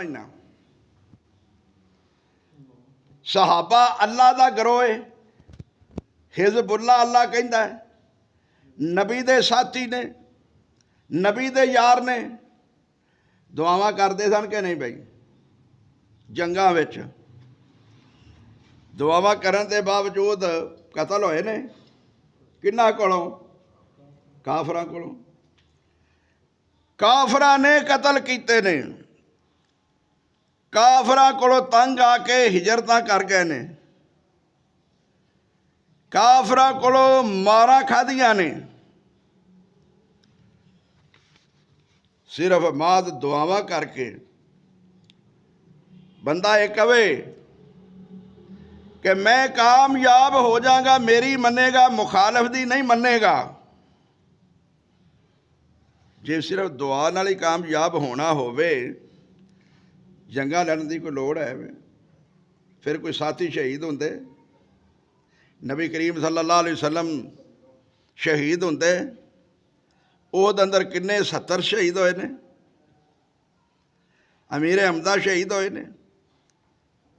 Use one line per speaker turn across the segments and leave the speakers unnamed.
समझना। सहाबा अल्लाह दा गरोह है, हिजबुल्ला अल्लाह कहता है, नबी दे साथी ने, नबी दे यार ने। दुआवां करते सन कि नहीं भाई? जंगां विच दुआवां करन दे बावजूद कतल होए ने किन्हां कोलों? काफरां कोलों। काफरां ने कतल कीते ने, काफरां कोलों तंग आके हिजरतां कर गए ने, काफरां कोलों मारां खाधियां ने। सिर्फ माद दुआवां करके बंदा ये कहे कि मैं कामयाब हो जाऊंगा, मेरी मनेगा, मुखालफ दी नहीं मनेगा। जे सिर्फ दुआ नाल ही कामयाब होना होवे, जंगा लड़न की कोई लोड़ है? फिर कोई साथी शहीद होंदे? नबी करीम सल्लल्लाहु अलैहि वसल्लम शहीद होंदे, ਉਹਦੇ अंदर किन्ने 70 शहीद होए ने। अमीर हमदा शहीद होए ने,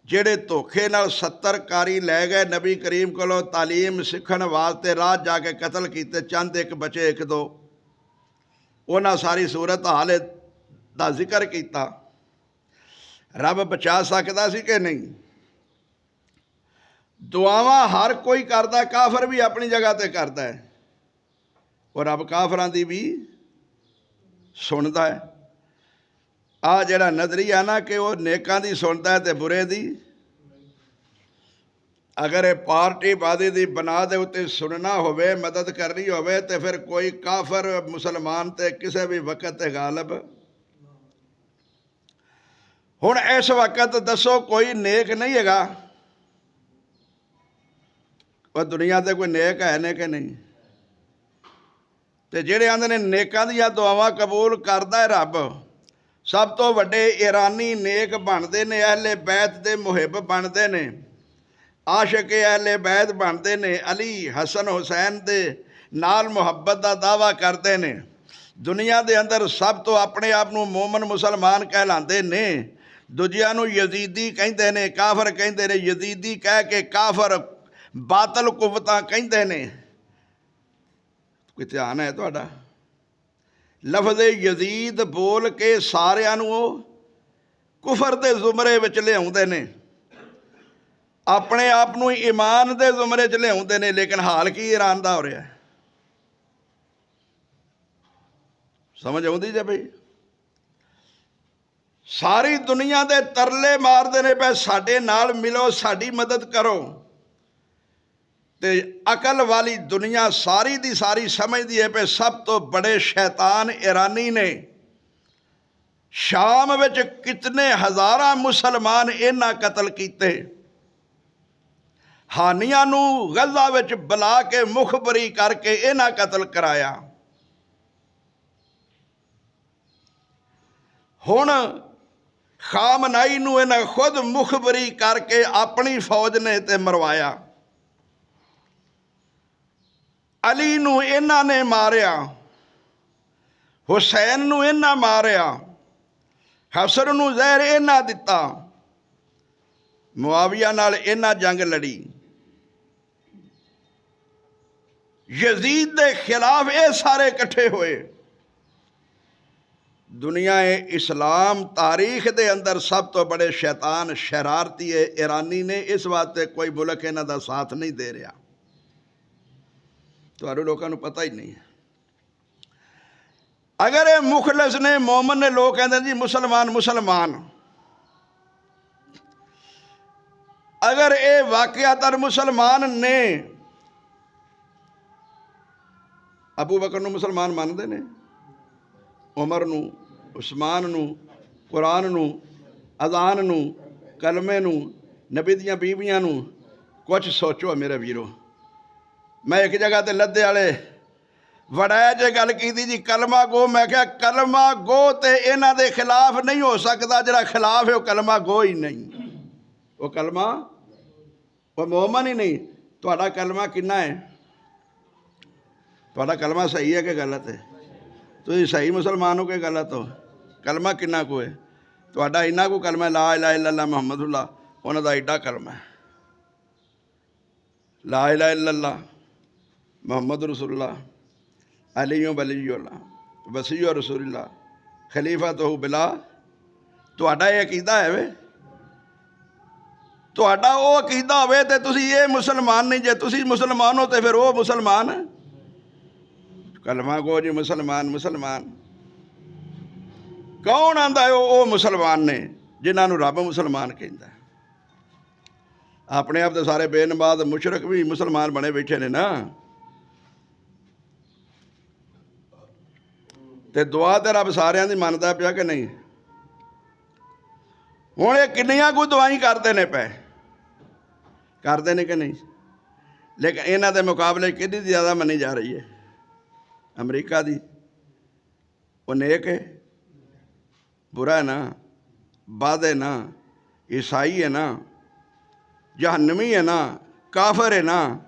ਜਿਹੜੇ ਧੋਖੇ ਨਾਲ 70 कारी लै गए नबी करीम कोलों तालीम सीखण वास्ते, राह जाके कतल कीते, चंद एक बचे, एक दो। उन्हां सारी सूरत हाल दा जिक्र किया। रब बचा सकदा सी कि नहीं? दुआवां हर कोई करदा, काफर भी अपनी जगह ते करदा है, और रब काफरां दी भी सुनदा है। आ जिहड़ा नज़रिया ना कि वह नेकां दी सुनदा है ते बुरे दी, अगर ये पार्टी बादी दी बना दे उत्ते सुनना होवे, मदद करनी होवे, ते फिर कोई काफर मुसलमान ते किसी भी वक्त ते गालिब। हुण इस वक्त दसो कोई नेक नहीं हैगा? वह दुनिया ते कोई नेक है ने कि नहीं? ते जिहड़े आंदे ने नेकां दियां दुआवां कबूल करदा है रब, सब तो वड्डे ईरानी नेक बनते ने, अहले बैत दे मुहिब बनते ने, आशिक अहले बैत बनते ने, अली हसन हुसैन दे नाल मुहब्बत का दावा करते ने। दुनिया दे अंदर सब तो अपने आप नूं मोमन मुसलमान कहलाते ने, दूजियां नूं यजीदी कहते ने, काफर कहते ने। यजीदी कह के काफर बातल कुवतां कहते ने। कोई ध्यान है तुहाडा? लफज यजीद बोल के सारियां नूं कुफर दे जुमरे विच लिआउंदे ने, अपने आप नूं ईमान दे जुमरे च लिआउंदे ने। लेकिन हाल की ईरान दा हो रहा है? समझ आउंदी जे बई? सारी दुनिया दे तरले मारदे ने पे साडे नाल मिलो, साडी मदद करो। ते अकल वाली दुनिया सारी दी सारी समझदी है पे सब तो बड़े शैतान ईरानी ने। शाम विच कितने हज़ारां मुसलमान इन्हां कतल कीते। हानियां नूं गज़ा विच बुला के मुखबरी करके इन्हां कतल कराया। हुण खामनाई नूं इन्हां खुद मुखबरी करके अपनी फौज ने ते मरवाया। अली नूं इन्हां ने मारिया, हुसैन नूं इन्हां मारिया, हसन नूं जहर इन्हां दिता, मुआविया नाल इन्हां जंग लड़ी। यजीद दे खिलाफ ये सारे इकट्ठे होए। दुनिया इस्लाम तारीख दे अंदर सब तो बड़े शैतान शरारती है ईरानी ने। इस वास्ते कोई मुल्क इन्हां दा साथ नहीं दे रहा। तुहानूं लोकां नूं पता ही नहीं है। अगर ये मुखलस ने, मोमन ने, लोग कहते जी मुसलमान मुसलमान, अगर ये वाकयातन मुसलमान ने, अबू बकर नूं मुसलमान मानते ने, उमर नूं, उस्मान नूं, कुरान नूं, अजान नूं, कलमे नूं, नबी दियां बीबियां नूं। कुछ सोचो मेरे वीरो। मैं एक जगह ते लद्दे वाले वड़ाया जे गल की जी कलमा गो। मैं क्या कलमा गो तो इन्हां दे खिलाफ नहीं हो सकता, जिहड़ा खिलाफ है वह कलमा गो ही नहीं, वो कलमा वो मोमन ही नहीं। तुहाडा कलमा किन्ना है? तुहाडा कलमा सही है कि गलत है? तुसीं सही मुसलमान हो कि गलत हो? कलमा किन्ना को है? ਤੁਹਾਡਾ ਇੰਨਾ ਕੁ ਕਲਮਾ ਲਾ ਇਲਾਹਾ ਇल्लल्लाह ਮੁਹੰਮਦੁल्लाह, ਉਹਨਾਂ ਦਾ ਐਡਾ ਕਲਮਾ ਹੈ ला इलाहा इल्लल्लाह मुहम्मद रसूलुल्लाह अली वलीउल्लाह वसी रसूलुल्लाह खलीफा तो बिला। ਤੁਹਾਡਾ ਇਹ ਅਕੀਦਾ ਹੈ ਵੇ, ਤੁਹਾਡਾ ਉਹ ਅਕੀਦਾ ਹੋਵੇ ਤੇ ਤੁਸੀਂ ਇਹ ਮੁਸਲਮਾਨ ਨਹੀਂ। ਜੇ ਤੁਸੀਂ ਮੁਸਲਮਾਨ ਹੋ ਤੇ ਫਿਰ ਉਹ ਮੁਸਲਮਾਨ ਕਲਮਾ ਕੋ ਜੀ ਮੁਸਲਮਾਨ। ਮੁਸਲਮਾਨ ਕੌਣ ਆਂਦਾ? ਉਹ ਮੁਸਲਮਾਨ ਨੇ ਜਿਨ੍ਹਾਂ ਨੂੰ ਰੱਬ ਮੁਸਲਮਾਨ ਕਹਿੰਦਾ। ਆਪਣੇ ਆਪ ਤੇ ਸਾਰੇ ਬੇਨਮਾਜ਼ ਮੁਸ਼ਰਕ ਵੀ ਮੁਸਲਮਾਨ ਬਣੇ ਬੈਠੇ ਨੇ ਨਾ। ਤੇ ਦੁਆ ਤੇ ਰੱਬ ਸਾਰਿਆਂ ਦੀ ਮੰਨਦਾ ਪਿਆ ਕਿ ਨਹੀਂ? ਹੁਣ ਇਹ ਕਿੰਨੀਆਂ ਕੁ ਦੁਆਈ ਕਰਦੇ ਨੇ ਪਏ, ਕਰਦੇ ਨੇ ਕਿ ਨਹੀਂ? ਲੇਕਿਨ ਇਹਨਾਂ ਦੇ ਮੁਕਾਬਲੇ ਕਿਹਦੀ ਜ਼ਿਆਦਾ ਮੰਨੀ ਜਾ ਰਹੀ ਹੈ? ਅਮਰੀਕਾ ਦੀ। ਉਹ ਨੇਕ ਹੈ, ਬੁਰਾ ਹੈ ਨਾ, ਬਦ ਹੈ ਨਾ, ਈਸਾਈ ਹੈ ਨਾ, ਜਹੰਨਮੀ ਹੈ ਨਾ, ਕਾਫਰ ਹੈ ਨਾ।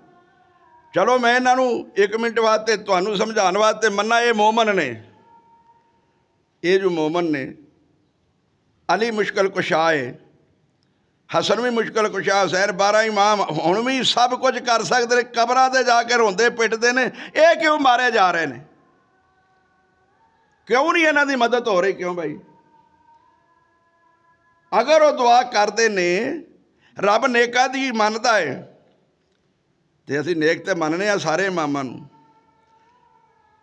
ਚਲੋ ਮੈਂ ਇਹਨਾਂ ਨੂੰ 1 ਮਿੰਟ ਵਾਸਤੇ ਤੁਹਾਨੂੰ ਸਮਝਾਉਣ ਵਾਸਤੇ ਮੰਨਾ, ਇਹ ਮੋਮਨ ਨੇ। ਇਹ ਜੋ ਮੋਮਨ ਨੇ, ਅਲੀ ਮੁਸ਼ਕਿਲ ਕੁਸ਼ਾ ਹੈ, ਹਸਨ ਵੀ ਮੁਸ਼ਕਿਲ ਕੁਸ਼ਾ, ਹੁਸੈਨ 12 ਇਮਾਮ ਹੁਣ ਵੀ ਸਭ ਕੁਝ ਕਰ ਸਕਦੇ ਨੇ। ਕਬਰਾਂ 'ਤੇ ਜਾ ਕੇ ਰੋਂਦੇ ਪਿੱਟਦੇ ਨੇ। ਇਹ ਕਿਉਂ ਮਾਰੇ ਜਾ ਰਹੇ ਨੇ? ਕਿਉਂ ਨਹੀਂ ਇਹਨਾਂ ਦੀ ਮਦਦ ਹੋ ਰਹੀ? ਕਿਉਂ ਭਾਈ? ਅਗਰ ਉਹ ਦੁਆ ਕਰਦੇ ਨੇ, ਰੱਬ ਨੇਕਾਂ ਦੀ ਮੰਨਦਾ ਹੈ, ਤੇ ਅਸੀਂ ਨੇਕ ਤੇ ਮੰਨਦੇ ਹਾਂ ਸਾਰੇ ਇਮਾਮਾਂ ਨੂੰ।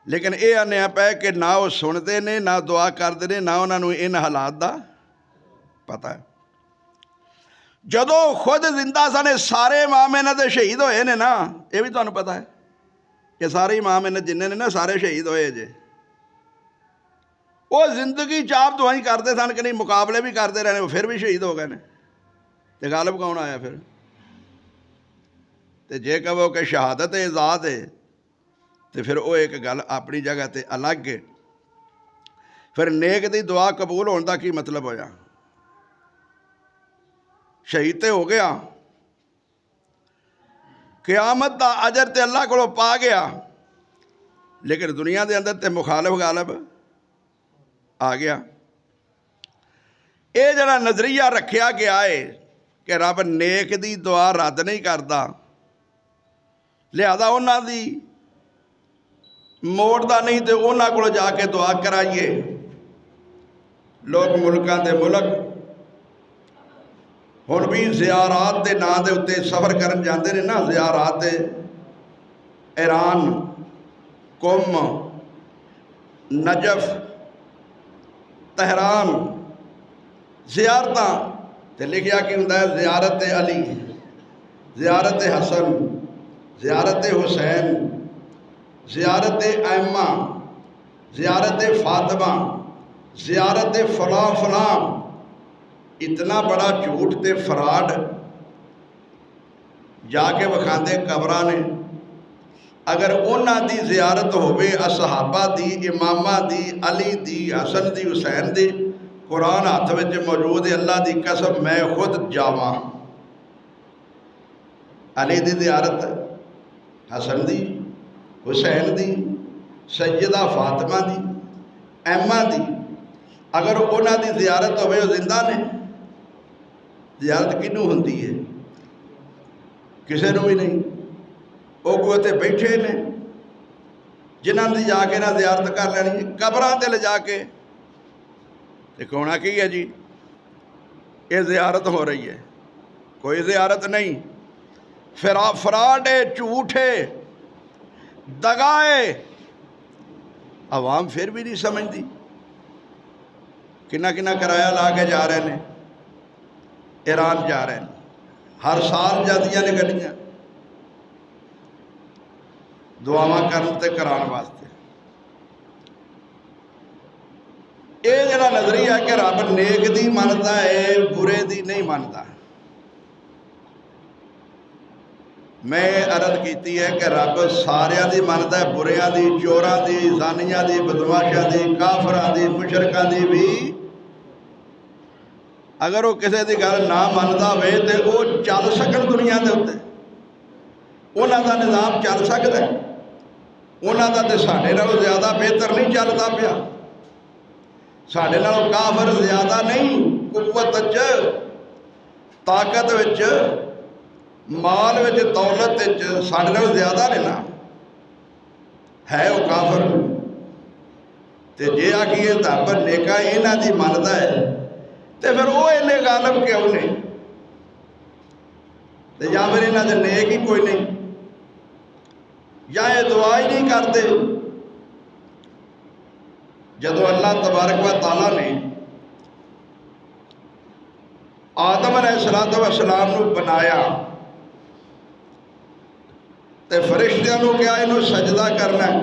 ਲੇਕਿਨ ਇਹ ਆਨੇ ਪਏ ਕਿ ਨਾ ਉਹ ਸੁਣਦੇ ਨੇ, ਨਾ ਦੁਆ ਕਰਦੇ ਨੇ, ਨਾ ਉਹਨਾਂ ਨੂੰ ਇਹਨਾਂ ਹਾਲਾਤ ਦਾ ਪਤਾ ਹੈ। ਜਦੋਂ ਖੁਦ ਜ਼ਿੰਦਾ ਸਨ ਸਾਰੇ ਇਮਾਮ ਇਹਨਾਂ ਦੇ ਸ਼ਹੀਦ ਹੋਏ ਨੇ ਨਾ, ਇਹ ਵੀ ਤੁਹਾਨੂੰ ਪਤਾ ਹੈ ਕਿ ਸਾਰੇ ਇਮਾਮ ਇਹਨਾਂ ਜਿੰਨੇ ਨੇ ਨਾ ਸਾਰੇ ਸ਼ਹੀਦ ਹੋਏ ਜੇ। ਉਹ ਜ਼ਿੰਦਗੀ 'ਚ ਆਪ ਦੁਆਈ ਕਰਦੇ ਸਨ ਕਿ ਨਹੀਂ, ਮੁਕਾਬਲੇ ਵੀ ਕਰਦੇ ਰਹੇ ਨੇ, ਫਿਰ ਵੀ ਸ਼ਹੀਦ ਹੋ ਗਏ ਨੇ। ਤੇ ਗਾਲਬ ਕੌਣ ਆਇਆ ਫਿਰ? ਤੇ ਜੇ ਕਹੋ ਕਿ ਸ਼ਹਾਦਤ ਇਜ਼ਾਦ ਹੈ ਤੇ ਫਿਰ ਉਹ ਇੱਕ ਗੱਲ ਆਪਣੀ ਜਗ੍ਹਾ 'ਤੇ ਅਲੱਗ ਹੈ। ਫਿਰ ਨੇਕ ਦੀ ਦੁਆ ਕਬੂਲ ਹੋਣ ਦਾ ਕੀ ਮਤਲਬ ਹੋਇਆ? ਸ਼ਹੀਦ ਤੇ ਹੋ ਗਿਆ, ਕਿਆਮਤ ਦਾ ਅਜਰ ਤੇ ਅੱਲਾਹ ਕੋਲੋਂ ਪਾ ਗਿਆ, ਲੇਕਿਨ ਦੁਨੀਆ ਦੇ ਅੰਦਰ ਤੇ ਮੁਖਾਲਿਫ ਗਾਲਬ ਆ ਗਿਆ। ਇਹ ਜਿਹੜਾ ਨਜ਼ਰੀਆ ਰੱਖਿਆ ਗਿਆ ਹੈ ਕਿ ਰੱਬ ਨੇਕ ਦੀ ਦੁਆ ਰੱਦ ਨਹੀਂ ਕਰਦਾ, ਲਿਹਾਜ਼ਾ ਉਹਨਾਂ ਦੀ ਮੋੜਦਾ ਨਹੀਂ, ਤੇ ਉਹਨਾਂ ਕੋਲ ਜਾ ਕੇ ਦੁਆ ਕਰਾਈਏ। ਲੋਕ ਮੁਲਕਾਂ ਦੇ ਮੁਲਕ ਹੁਣ ਵੀ ਜ਼ਿਆਰਾਤ ਦੇ ਨਾਂ ਦੇ ਉੱਤੇ ਸਫ਼ਰ ਕਰਨ ਜਾਂਦੇ ਨੇ ਨਾ। ਜ਼ਿਆਰਾਤ ਦੇ ਈਰਾਨ, ਕੁਮ, ਨਜਫ, ਤਹਿਰਾਨ, ਜ਼ਿਆਰਤਾਂ ਤੇ ਲਿਖਿਆ ਕੀ ਹੁੰਦਾ ਹੈ? ਜ਼ਿਆਰਤ ਅਲੀ, ਜ਼ਿਆਰਤ ਹਸਨ, ਜ਼ਿਆਰਤ ਹੁਸੈਨ, ਜ਼ਿਆਰਤ ਐਮਾ, ਜ਼ਿਆਰਤ ਫਾਤਮਾ, ਜ਼ਿਆਰਤ ਫਲਾਂ ਫਲਾਂ। इतना बड़ा झूठ ते फराड जाके विखाते कबरां ने। अगर उन्हां दी ज़ियारत होवे, असहाबा दी, इमामा दी, अली दी, हसन दी, हुसैन दी, कुरान हथ विच मौजूद है, अल्लाह दी कसम मैं खुद जावां। अली दी ज़ियारत, हसन दी, हुसैन दी, सैयदा फातिमा दी, एमा दी, अगर उन्हां दी ज़ियारत होवे, जिंदा ने। ज़ियारत किनू होंदी है? किसी को भी नहीं। वो कोई उत्थे बैठे ने जिन्हां दी जाके ना ज़ियारत कर लैनी, कबरां ते ले जाके दिखाना की है जी ये ज़ियारत हो रही है। कोई ज़ियारत नहीं, फराड है, झूठ है, दगा है। आवाम फिर भी नहीं समझती। किन्ना किन्ना किराया ला के जा रहे हैं, ईरान जा रहे हैं, हर साल जादियां ने गड्डियां दुआवां करन ते कराने वास्ते। ये जिहड़ा नज़रिया कि रब नेक दी मनदा है, बुरे दी नहीं मनदा। मैं अर्ज की है कि रब सारियां दी मनदा है, बुरियां दी, चोरां दी, ज़ानियां दी, बदमाशां दी, काफरां दी, मुशरकां दी भी। अगर वो किसी की गल ना मनता हो तो वो चल सकन दुनिया के उत्ते, उन्हों का निज़ाम चल सकता है। उन्हों का तो साढ़े नालों ज़्यादा बेहतर नहीं चलता पिया, साढ़े नालों काफर ज़्यादा नहीं। कुव्वत च, ताकत विच, माल विच, दौलत विच साडे नालों ज़्यादा ने ना, है वो काफर। तो जे आखिए रब नेका इन्हां दी मनदा है तो फिर वो इन्ने गालिब क्यों ने? तो या फिर इन्हां दे नेक ही कोई नहीं, या ये दुआ ही नहीं करते। जदों अल्लाह तबारक व तआला ने आदम अलैहिस्सलातु वस्सलाम नूं बनाया तो फरिश्तियां नूं कहा इन्हूं सजदा करना है,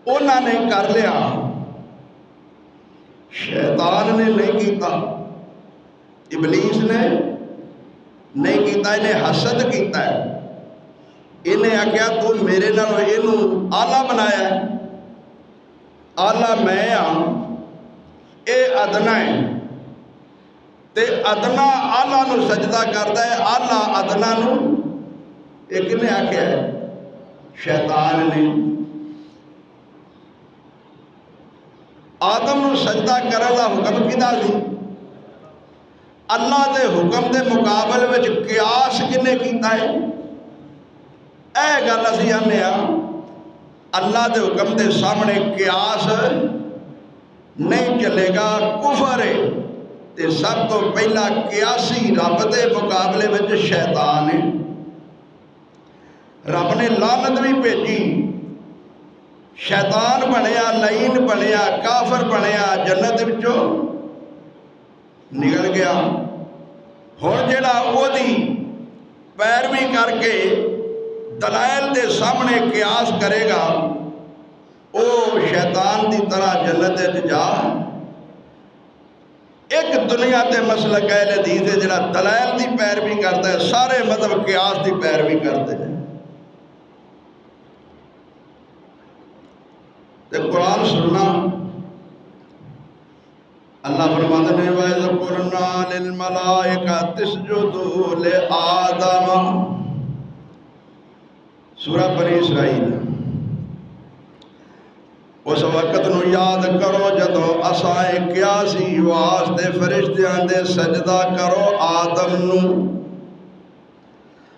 उन्होंने कर लिया, शैतान ने नहीं किया, इबलीस ने नहीं किया, इन्हें हसद किया है। इन्हें आख्या तू मेरे नाल इनू आला बनाया, आला मैं हाँ, ये अदना है, ते अदना आला नू सजदा करता है, आला अदना नू। एक ने आख्या है शैतान ने। आदम नू सजदा करने का हुक्म किदा सी? अल्लाह के हुक्म के मुकाबले में कियास किने कीता है? यह गल असीं आने अल्लाह के हुक्म के सामने कियास नहीं चलेगा, कुफर है। ते सब तो पहला कियासी रब के मुकाबले में शैतान है। रब ने लानत भी भेजी, शैतान बनया, लईन बनया, काफर बनया, जन्नत विचों निकल गया। हुण जिहड़ा ओहदी पैरवी करके दलाइल के सामने कियास करेगा, वो शैतान की तरह जन्नत जा। एक दुनिया ते मसलक अहले हदीस है जिहड़ा दलाइल की पैरवी करता है, सारे मतलब कियास की पैरवी करते हैं। ते कुरान सुनना, अल्लाह फरमाते हैं वइज़ क़ुलना लिल मलाइकति इसजुदू ले आदम, सूरह बनी इसराइल। उस वक्त नूं याद करो जदों असां कियासी वास्ते फरिश्तियां दे सजदा करो आदम नूं,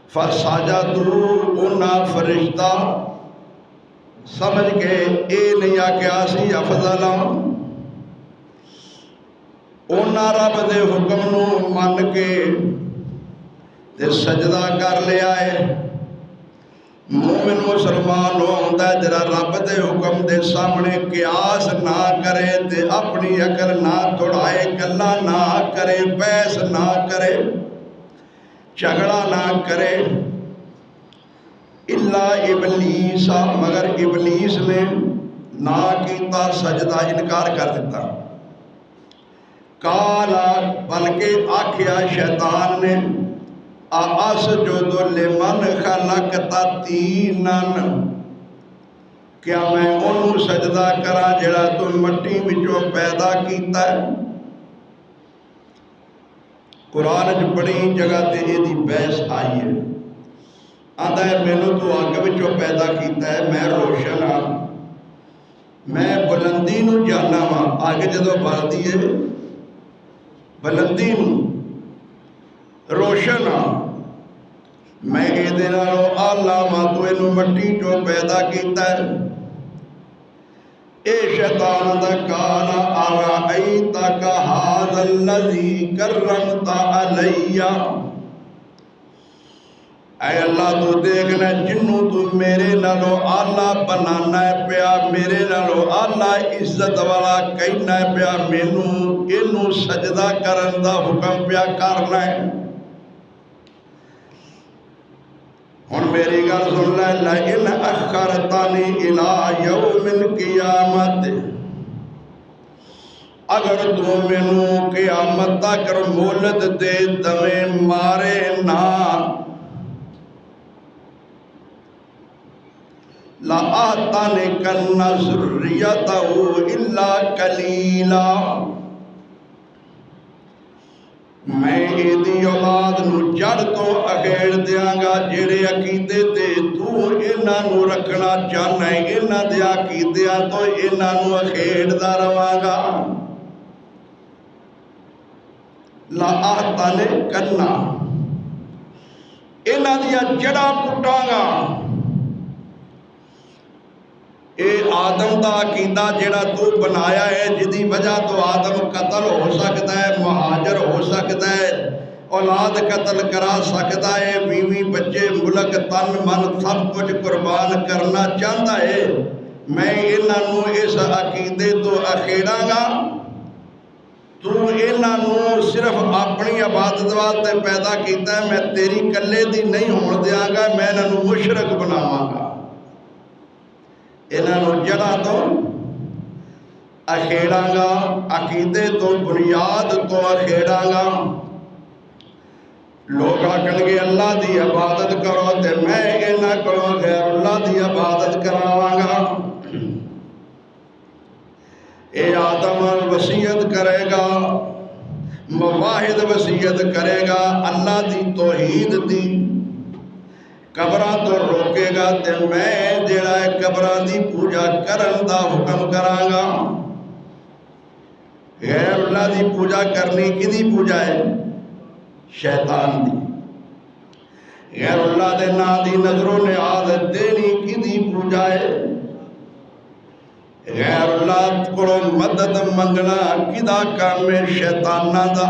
फसजदू उन्हां फरिश्ता समझ के ये नहीं आख्या सी अफजल, उन्हां रब दे हुक्म नूं मन के ते सजदा कर लिया है। मोमिन मुसलमान वो होंदा जरा रब दे हुक्म दे सामने कियास ना करे, ते अपनी अकल ना दौड़ाए, गल्लां ना करे, बहस ना करे, झगड़ा ना करे। इल्ला इबलीस, मगर इबलीस ने ना किया सजदा, इनकार कर दिता। काला, बल्कि आख्या शैतान ने असजुदु लिमन खलकता तीनन, क्या मैं उन्होंने सजदा करा जिहड़ा तू मट्टी विचों पैदा किया है? कुरान च बड़ी जगह ते इहदी बहस आई है। आंदा है मैनू तू अग विचों पैदा किया है, मैं रोशन हाँ, मैं बुलंदी नूं जाना वा। अग जदों बलदी है बुलंदी नूं, रोशन हाँ, मैं इहदे नालों आला वां, तू इहनूं मट्टी चों पैदा किया है। ए शैतान दा काला अराअयतक हाज़ल्लज़ी कररमता अलैया, ऐ अल्लाह तू देखना जिन्नू तू मेरे नालों आला बनाना है पिया, मेरे नालों आला इज्जत वाला कहना है पिया, मैनू इनू सजदा करन दा हुक्म पिया करना है। हुण मेरी गल सुन लै, लइन अखरतनी इला यौमिल क़ियामत, अगर तू मैनू क़ियामत तक मोहलत दे दवें, मारे ना, ला अहतनिकन्ना ज़ुर्रियतहू इल्ला कलीला, मैं इहदी औलाद नूं जड़ तो अखेड़ दियांगा। जेड़े अकीदे ते तू इन्हां नूं रखना चाहना है, इन्हां दे अकीदियां तो इन्हां नूं अखेड़दा रवांगा। लाहतन करना, इन्हां दियां जड़ां पुट्टांगा। ये आदम का अकीदा जिहड़ा तू बनाया है, जिहदी वजह तो आदम कतल हो सकता है, महाजर हो सकता है, औलाद कतल करा सकता है, बीवी बच्चे मुल्क तन मन सब कुछ कुर्बान करना चाहता है। मैं इन्हों इस अकीदे तो अखेड़ांगा। तू इन्हों सिर्फ अपनी इबादत वास्ते पैदा किया, मैं तेरी कल्ले दी नहीं होण देंगा, मैं इन्हों मुशरक बनावांगा। इन्हों जड़ा तो अखेड़ांगा, अकीदे तो बुनियाद तो अखेड़ांगा। लोग आखणगे अल्लाह की इबादत करो, तो मैं इन्हां कोलों गैर अल्लाह की इबादत करावांगा। ये आदम वसीयत करेगा, मुवाहिद वसीयत करेगा अल्लाह की तौहीद दी, कबरां तो रोकेगा, तो मैं जिहड़ा है कबरां की पूजा करन दा हुक्म करांगा। गैर अल्लाह की पूजा करनी किहदी पूजा है? शैतान दी। गैर अल्लाह दे नां दी नजरों नियाज देनी किहदी पूजा है? गैर अल्लाह को मदद मंगना किदा काम है? शैताना दा।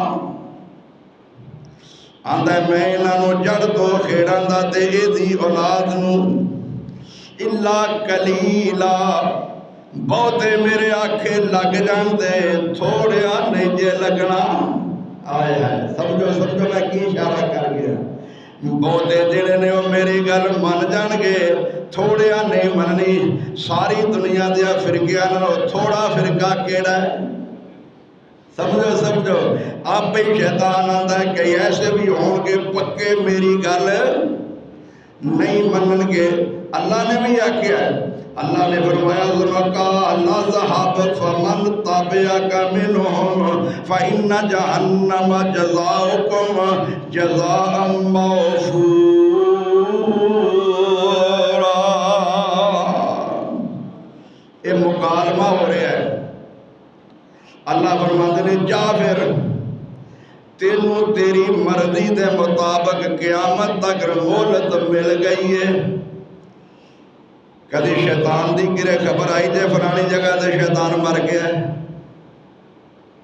आंदा मैं इन्हों जड़ तो खेड़ांगा ते इहदी औलाद नूं इल्ला कलीला, बहुते मेरे आखे लग जाते, थोड़िया नहीं जे लगना। आया समझो समझो मैं की इशारा कर गया। बहुते जिहड़े ने वो मेरी गल मन जाणगे, थोड़िया नहीं मननी। सारी दुनिया दिया फिरकियां नालों थोड़ा फिरका केड़ा है? समझो समझो। आप ही शैतान आंदा है कई ऐसे भी होंगे पक्के मेरी गल नहीं मनणगे। अल्लाह ने भी आख्या है, अल्लाह ने फरमाया ज़ुलका ला ज़हब फमन तबिअका मिनहुम फइन्न जहन्नम जज़ाउकुम जज़ाअम मौफूरा। ये मुकालमा हो रहा है। अल्लाह फरमाते ने जा फिर तेनू तेरी मर्जी के मुताबिक क़यामत तक मोहलत मिल गई है। कभी शैतान की किरे खबर आई जे फलानी जगह से शैतान मर गया है?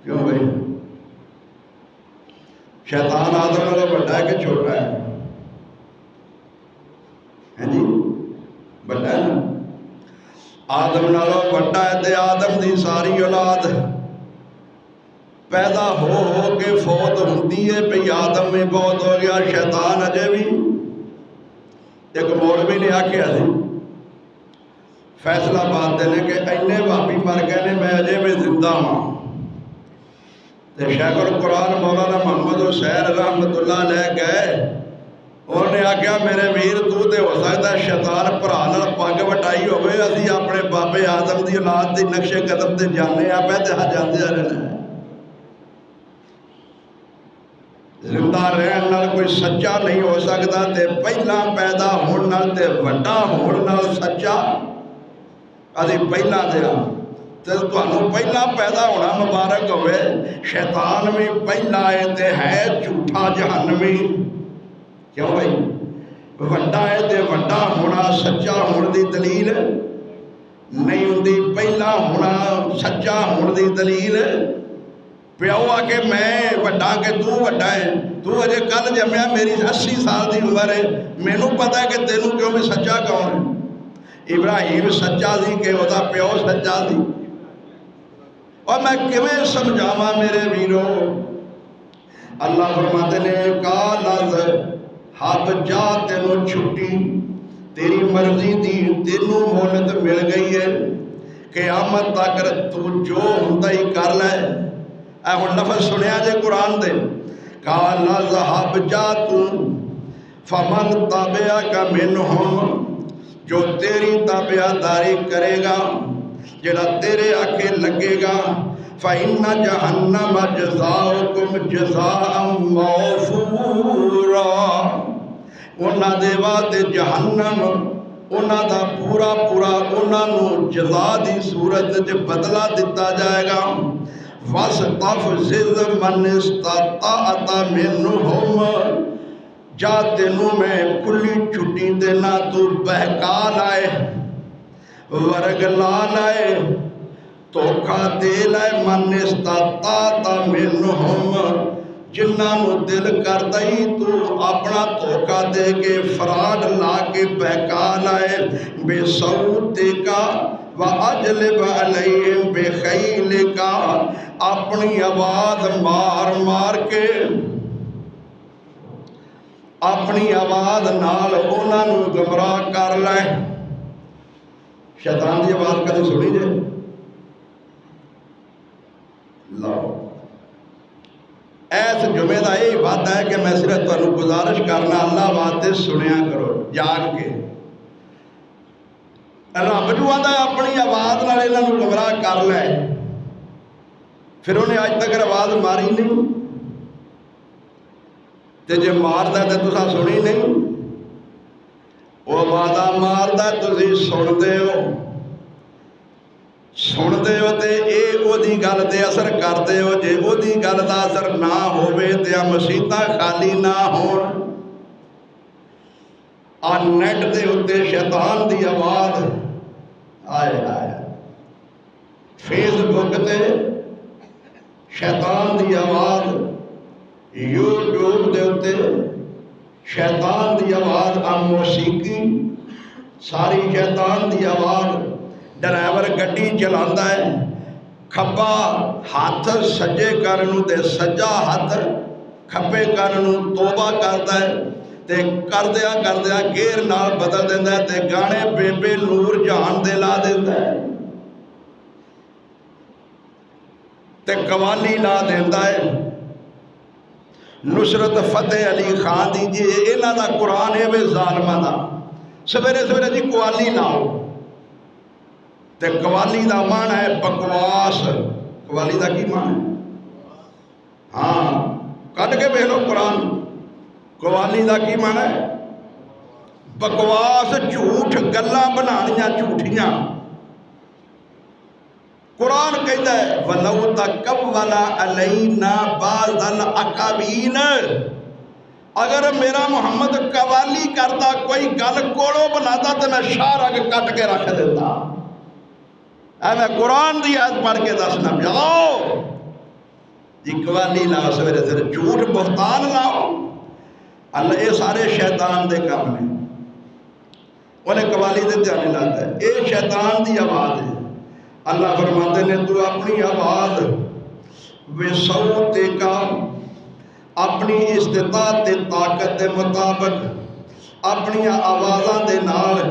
क्यों भाई? शैतान आदम नालों बड़ा है कि छोटा है? हैं जी, बड़ा है ना? आदम नालों बड़ा है तो आदम की सारी औलाद पैदा हो के फौत होती है भई आदम में बहुत हो गया। शैतान अजे भी, एक मौलवी ने आख्या सी फैसलाबाद दे ने कि इन्ने भाभी मर गए ने, मैं अजे भी जिंदा हाँ। तो शेखुल कुरान मौलाना मोहम्मद हुसैन रहमतुल्लाह अलैह गए, उन्हें आख्या मेरे वीर तू तो हो सकता शैतान भरा नाल पग वटाई होवे, असीं अपने बाबे आदम की औलाद की नक्शे कदम से जाने आ पे ते जाते रहना। जिंदा रहन नाल कोई सच्चा नहीं हो सकता, ते पहला पैदा होने नाल ते वड्डा होने नाल सच्चा अभी पहला दिया। तो तुहानू पहला पैदा होना मुबारक होवे। शैतान भी पहला है झूठा जहन्नमी। क्यों भाई? वड्डा है तो वड्डा होना सच्चा होने की दलील नहीं होंदी। पहला होना सच्चा होने की दलील प्यो आके मैं वड्डा के तू वड्डा है, तू अजे कल जमया, मेरी 80 साल की उम्र है, मैनू पता है कि तेनू क्यों भी सच्चा कौन है? इब्राहिम सच्चा सी कि उसका प्यो सच्चा सी? और मैं किवें समझावां मेरे वीरो? अल्लाह फरमाते ने का लज हब जा तेनू छुट्टी तेरी मर्जी दी, तेनू मोहलत मिल गई है, क़यामत तक तू जो हुंदा ही कर लै। हुण लफज सुनिया जे कुरान दे, काला ज़हब जा तू फमन ताबिअका मिनहुम, जो तेरी ताबियादारी करेगा, जेड़ा तेरे आखे लगेगा, फ़इन्न जहन्नम जज़ाउकुम जज़ाअम मौफूरा, उन्हां दे वास्ते जहन्नम उन्हां दा पूरा पूरा उन्हां नूं जज़ा दी सूरत च बदला दिता जाएगा। वस्तफ़ज़िज़ मन इस्तताअत मिनहुम, जा तेनू मैं खुली छुट्टी देना, तू बहका लाए, वर्ग ला लाए, धोखा दे लाए। मन इस्तताअत मिनहुम, जिन्होंने दिल करता ही तू अपना धोखा दे के फराड ला के बहका लाए। बेसौतिका व अजलिब अलैहिम बिखैलिका, अपनी आवाज़ मार मार के, अपनी आवाज़ नाल उन्होंने गुमराह कर लै। शैतान की आवाज़ कभी सुनी जे? लो, इस जुमे का यही वादा है कि मैं सिर्फ तुहानू गुजारिश करना, अल्लाह वास्ते सुनिया करो जाग के। रब जू आंदा अपनी आवाज़ नाल इन्हां नू गुमराह कर लै, फिर उन्हें अज तक आवाज़ मारी नहीं, तो जे मारदा तो तुसा सुनी नहीं। वो वादा मारदा तुसी सुनते हो, सुनते हो तो ये ओदी गल ते असर करते हो। जे ओदी गल का असर ना होवे ते मसीतां खाली ना होण। आ नैट के उत्ते शैतान की आवाज़ आए आए, फेसबुक ते शैतान की आवाज़, यूट्यूब के उत्ते शैतान की आवाज़, आ मौसीकी सारी शैतान की आवाज़। ड्राइवर गड्डी चलाता है, खब्बा हाथ सज्जे करन ते सज्जा हाथ खब्बे करन तोबा करता है, ते करदिया गेर नाल बदल देंदा है, ते गाने बेबे नूर जहान दे ला देंदा है, ते कवाली ला देंदा है। नुसरत फतेह अली खान दी जी इन्हां दा कुरान है वे जालमां दा। सवेरे सवेरे जी कवाली लाओ, ते कवाली का मन है बकवास। कवाली का की मन है? हाँ, कट के वेख लो कुरान। कवाली का की मन है? बकवास, झूठ, गल्लां बनानियां झूठियां। कुरान कहता है वलौ तकव्वला अलैना बाज़ल अकावीन, अगर मेरा मुहम्मद कवाली करता, कोई गल कोड़ो बनाता, तो मैं शाह रग कट के रख देता। मैं कुरान की आयत पढ़ के दसना, जाओ जी कवाली लाओ, सवेरे सवेरे झूठ बुहतान लाओ। अल्लाह ये सारे शैतान के काम ने, उन्हें कवाली से ध्यान नहीं लाता है। ये शैतान की आवाज़ है। अल्लाह फरमाते ने तू अपनी आवाज़ बेसौते का, अपनी इस्तिताअत ते ताकत के मुताबिक अपनी आवाज़ों के नाल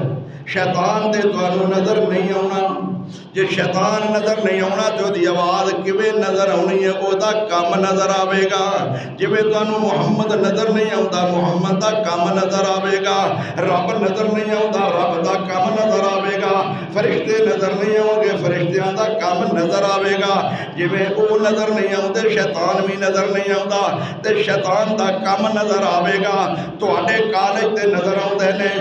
शैतान ते तुहानू नज़र नहीं आना। जे शैतान नज़र नहीं आना तो उसकी आवाज़ किवें नज़र आनी है, उसका काम नज़र आएगा। जिवें तुहानू मुहम्मद नज़र नहीं आता, मुहम्मद का काम नज़र आएगा। रब नज़र नहीं आता, रब का काम नज़र आएगा। फरिश्ते नज़र नहीं आओगे, फरिश्तियां का काम नज़र आएगा। जिवें वो नज़र नहीं आते, शैतान भी नज़र नहीं आता, तो शैतान का काम नज़र आएगा। तुहाडे कॉलेज ते नज़र आउंदे ने,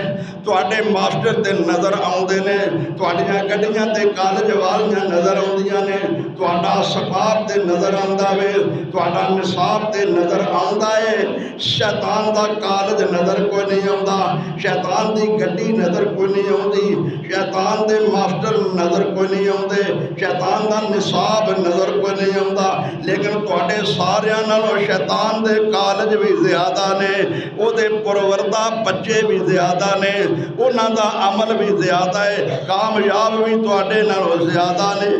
तुहाडे मास्टर ते नज़र आउंदे ने, तुहाडीआं गड्डियां ते कॉलेज वालियां नज़र आउंदियां ने, तुहाडा सफार ते नज़र आउंदा वे, तुहाडा निसाब ते नज़र आउंदा है। शैतान का कॉलेज नज़र कोई नहीं आउंदा, शैतान की गड्डी नज़र कोई नहीं आउंदी, शैतान के मास्टर नज़र कोई नहीं आउंदे, शैतान का निसाब नज़र कोई नहीं आउंदा। लेकिन तुहाडे सारियां नालों शैतान के कॉलेज भी ज़्यादा ने, उहदे परवरदा बच्चे भी ज़्यादा ने, उन्हां दा अमल भी ज़्यादा है, कामयाब भी तुहाडे नालों ज़्यादा ने।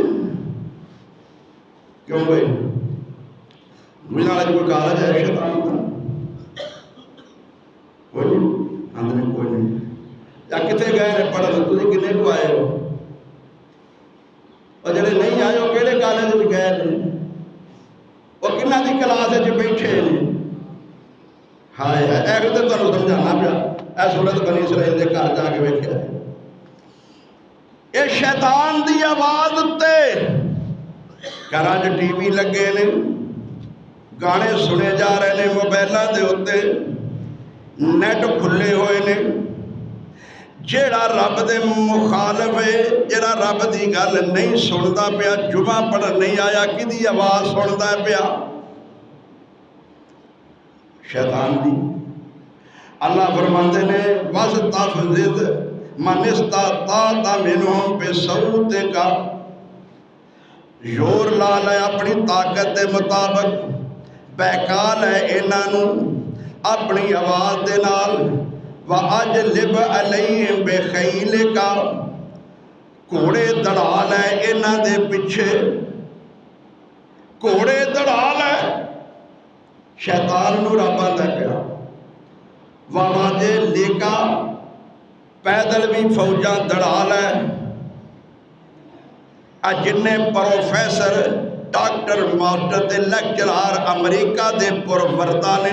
क्यों भाई? गुजरात कोई कॉलेज है शैतान का? कोई नहीं, आंदे कोई नहीं। या कितने गए ने पढ़न? तुसीं किन्ने को आए हो? और जिहड़े नहीं आए वो किहड़े कॉलेज में गए ने? वो किन्हां दी क्लास में बैठे ने? हाय हाय, ऐ तो तुहानूं समझाना पिया। ऐ सूरत बनी इसराइल के घर जाके वेखिया, ये शैतान की आवाज़ उत्ते घरां च टीवी लगे ने, गाने सुने जा रहे हैं, मोबाइलों के उत्ते नेट खुले हुए ने। जेड़ा रब दे मुखालफ है, जेड़ा रब की गल नहीं सुनता पिया, जुमा पढ़न नहीं आया, किदी आवाज़ सुनता पिया? शैतान दी। अल्लाह फरमाते ने बस तफजिद मनिस्ता ता मिनहुम बिसौतिका, जोर ला लै अपनी ताकत के मुताबिक, बहका लै इन्हां अपनी आवाज़ दे नाल, व अजलिब अलैहिम बिखैलिका, घोड़े दड़ा लै इन्हां दे पिछे, घोड़े दड़ा लै। शैतान नूं रब आंदा पिया वाजे लेका, पैदल भी फौजा दड़ा लै। आ जिन्ने प्रोफैसर डॉक्टर मास्टर ते लैक्चरार अमरीका दे पुरवरता ने,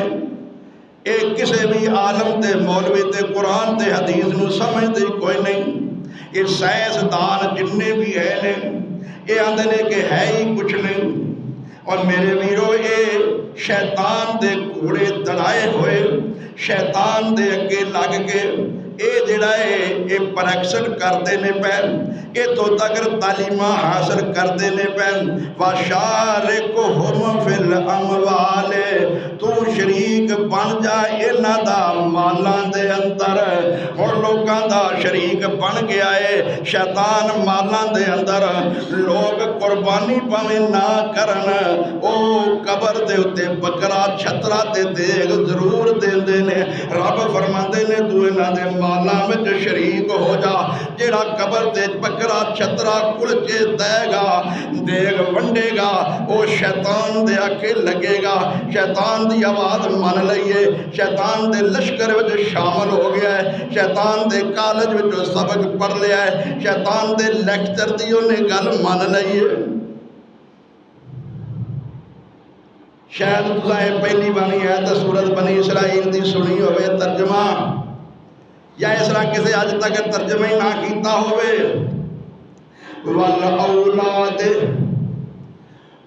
ये किसी भी आलम ते मौलवी ते कुरान ते हदीस नूं समझते कोई नहीं। ये साइंसदान जिन्ने भी है ने, ये आंदे ने कि है ही कुछ नहीं। और मेरे वीरो, ये शैतान दे घोड़े दड़ाए हुए, शैतान दे अगे लग के ये जिहड़ा है ये परैक्शन करते ने पैन, इतों तक तालीमा हासिल करते ने पैन। वशारिकुहुम फिल अमवाले, तू शरीक बन जा इन्हां दा मालां दे अंदर। हुण लोकां दा शरीक बन गया है शैतान मालां दे अंदर। लोग कुर्बानी भावें ना करन, ओ कबर दे उत्ते बकरा छतरा ते देग जरूर देंदे ने। रब फरमांदे ने तू इन्हां दे मालां विच शरीक हो जा। जेड़ा कबर ते बकरा छतरा कुलचे देगा, देग वंडेगा, वो शैतान दे आके लगेगा। शैतान दी आवाज़ मन लईए, शैतान दे लश्कर विच शामिल हो गया है, शैतान दे कॉलेज विच सबक पढ़ लिया है, शैतान दे लैक्चर दी उन्हें गल मन लईए। शायद तुसें पहली बारी है तो सूरत बनी इसराइल की सुनी होवे तर्जमा, या इस तरह किसी अज तक तर्जमा ही ना किया होवे। वल औलाद,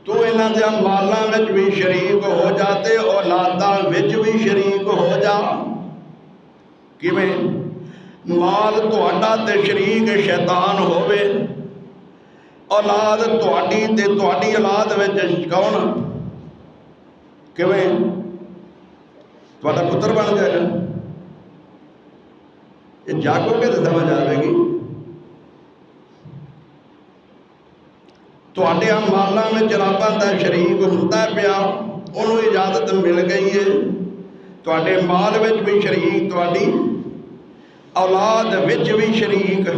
तू इन्हां दे मालां विच भी शरीक हो जा ते औलादां विच भी शरीक हो जा। किवें? माल तुहाडा ते शरीक शैतान होवे, औलाद तुहाडी ते तुहाडी औलाद विच कौन? किवें? तुहाडा पुत्र बन जाएगा। ये जागोगे तो समझ आएगी। तुहाडे मालां विच रब्बां दा शरीक हुंदा पिया, उन्होंने इजाजत मिल गई है। तुहाडे माल विच भी शरीक, तुहाडी औलाद विच भी शरीक।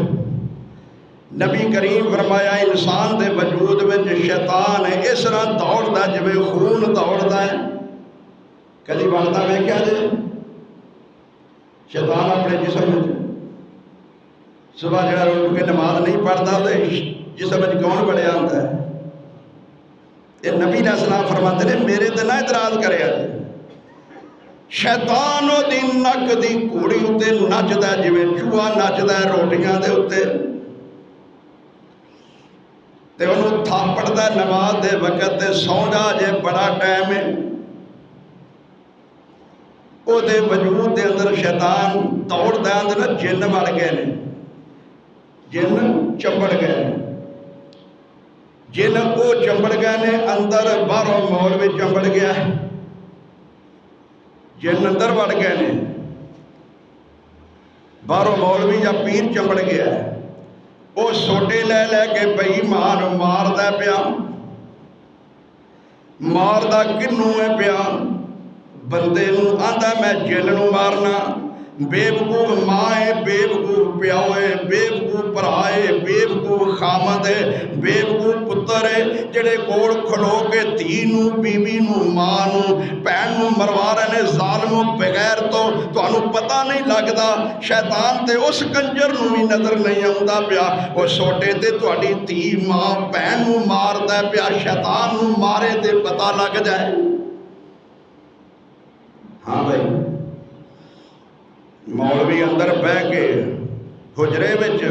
नबी करीम फरमाया इंसान के वजूद में शैतान है इस तरह दौड़ता जिवें खून दौड़ता है। कभी बनता वेख्या जे शैतान अपने जिसम में सुबह जरा उठ के नमाज नहीं पढ़ता तो जिसम में कौन बढ़िया होता है? ये नबी ने सलाम फरमाते ने मेरे ते ना इतराज करे। शैतान ओदी नक दी घोड़ी उत्ते नचदा जिवें चूहा नचदा रोटियां दे उत्ते, ते उन्होंने थापड़ता नमाज दे वक़्त ते सौ जा जे बड़ा टाइम है। ओदे वजूद के अंदर शैतान दौड़दा, अंदर जिन वड़ गए ने, जिन चंबड़ गए, जिन वो चंबड़ गए ने अंदर, बाहरों मौल भी चंबड़ गया, जिन अंदर वड़ गए ने, बाहरों मौलवी या पीर चंबड़ गया। वो सोटे लै के बेईमान मारदा पिया, मारदा किनू है पिया? बंदे नूं आंदा मैं जिन नूं मारना। बेवकूफ माँ है, बेवकूफ प्यो है, बेवकूफ भरा है, बेवकूफ खामद है, बेवकूफ पुत्र है, जेड़े कोल खलो के धी नूं, बीवी नूं, मां नूं, भैन नूं मरवा रहे ने जालमों बगैर तो तुहानूं पता नहीं लगता। शैतान ते उस कंजर नूं भी नज़र नहीं आउंदा पिया, वो सोटे ते तुहाडी धी मां भैन नूं मारदा पिया। शैतान नूं मारे ते पता लग जाए। हाँ भाई, मौलवी अंदर बह के हुजरे विच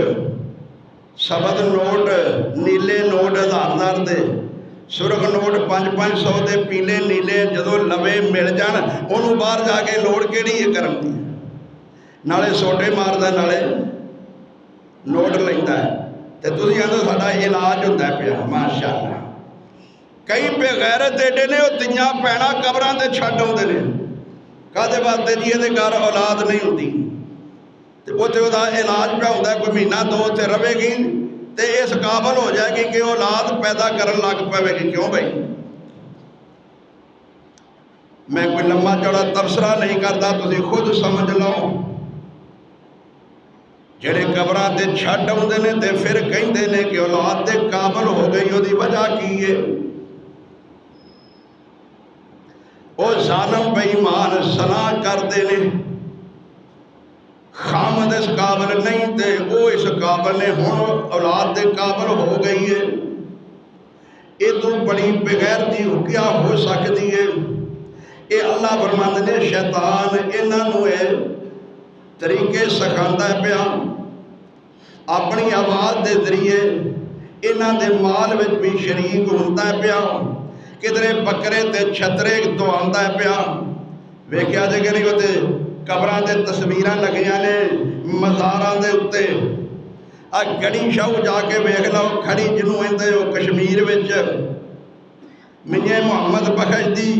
सबद नोट, नीले नोट 1000 दे, सुरख नोट 500 दे, पीले नीले जदों लवे मिल जाण उन्होंने बाहर जाके लोड़ केड़ी है करन दी? नाले सोटे मारदा, नाले नोट लेंदा है ते तुसीं आंदे साडा इलाज हुंदा पिया। माशाअल्लाह कई बेगैरत एडे ने वो तियां भैणां कबरां ते छड्ड आउंदे ने काहदे वास्ते जी इहदे घर औलाद नहीं हुंदी ते उत्थे ओहदा इलाज पिया हुंदा कोई महीना दो उत्थे रवेगी ते इस काबल हो जाएगी कि औलाद पैदा करन लग पवेगी। क्यों भाई मैं कोई लम्मा चौड़ा तबसरा नहीं करता, तुसीं खुद समझ लो। जेड़े कबरां ते छड्ड आउंदे ने ते फिर कहिंदे ने कि औलाद दे काबल हो गई, ओहदी वजह की है? वो जालिम बेईमान सलाह करते ने खामद इस काबल नहीं थे, वो इस काबल ने हुण औलाद दे काबल हो गई है। ये तो बड़ी बेगैरती क्या हो सकती है? ये अल्लाह फरमांदे ने शैतान इन्हों तरीके सिखांदा पिया, अपनी आवाज़ के जरिए इन्हां दे माल विच भी शरीक होंदा पिया, किधरे बकरे ते छतरे दवांदा पिया। वेख्या जे कि नहीं उत्ते कबरां ते तस्वीरां लगियां ने मज़ारां दे उत्ते। आ गड़ी शाहू जाके वेख लो खड़ी जिन्हों आंदे हो कश्मीर विच मियां मुहम्मद बख्श दी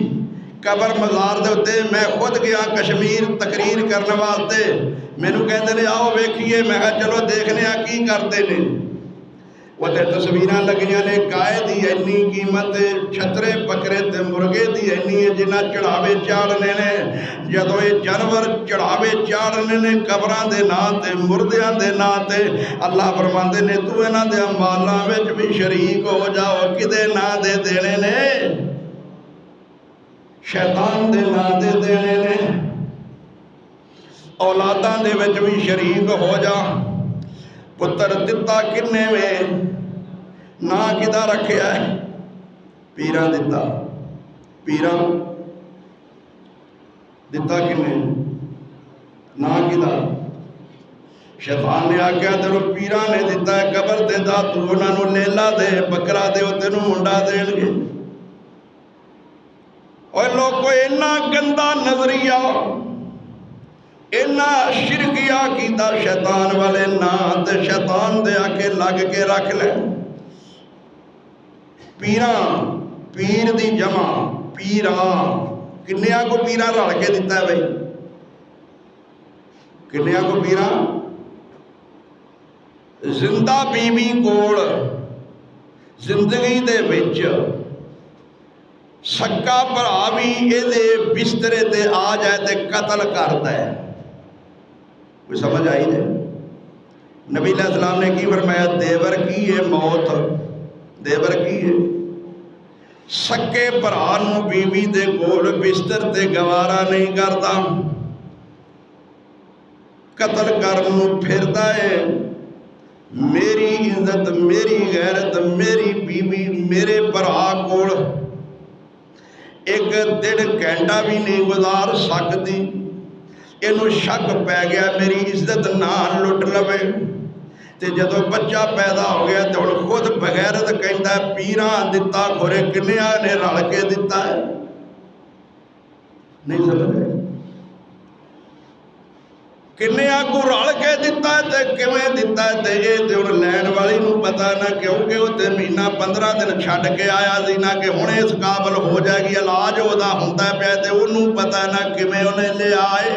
कबर मज़ार दे उत्ते। मैं खुद गया कश्मीर तकरीर करने वास्ते, मैनू कहते ने आओ वेखिए, मैं कहा चलो देखने की करते ने। उत्ते तस्वीरां लगियां ने गाय की इन्नी कीमत, छतरे बकरे ते मुर्गे की इन्नी है जिन्ना चढ़ावे चाढ़ने ने। जदों ये जानवर चढ़ावे चाढ़ने ने कबरां दे नां ते मुर्दियां दे नां ते, अल्लाह फरमांदे ने तू इन्हां दे मालां विच भी शरीक हो जाओ। किदे नां दे देने ने? शैतान दे नां दे देने ने। औलादां दे विच भी शरीक हो जा। पुत्र दिता किन्ने वे? ना किदा रखिया है? पीरां दिता। पीरां दिता किन्ने? ना किदा? शैतान ने आख्या तेरे पीरां ने दिता है, कबर दे दा तू उन्होंने लेला दे, बकरा दे, तेनों मुंडा देणगे। और लोगों इन्ना गंदा नजरिया, इन्ना शिरकिया कीता शैतान वाले ना, ते शैतान दे आके लग के रख ले। पीरां, पीर दी जमा पीरां, किन्निया को पीरां रल के दिता है भाई? किन्निया को पीरां? जिंदा बीवी कोल जिंदगी दे विच सक्का भरा भी ये बिस्तरे ते आ जाए तो कतल करता है। कोई समझ आई ने? नबी अलैहिस्सलाम ने की फरमाया? देवर की है मौत, देवर की है। सक्के भरा नूं बीवी दे कोल बिस्तर ते गवारा नहीं करता, कतल करन नूं फिरदा है। मेरी इज्जत, मेरी गैरत, मेरी बीवी मेरे भरा कोल एक डेढ़ घंटा भी नहीं गुजार सकती। इनू शक पै गया मेरी इज्जत ना लुट लवे। तो जदों बच्चा पैदा हो गया तो हुण खुद बगैरत कहता है पीरां दिता, खोरे किन्निया ने रल के दिता है। नहीं समझ रहे? किन्निया को रल के दिता है तो किवें दिता है? तो ये तो हुण लैण वाली नूं पता ना, क्योंकि उत्ते महीना 15 दिन छड्ड के आया सी ना कि हुण इस काबल हो जाएगी, इलाज उहदा हुंदा पिया, ते उहनूं पता ना किवें उहने लिया है।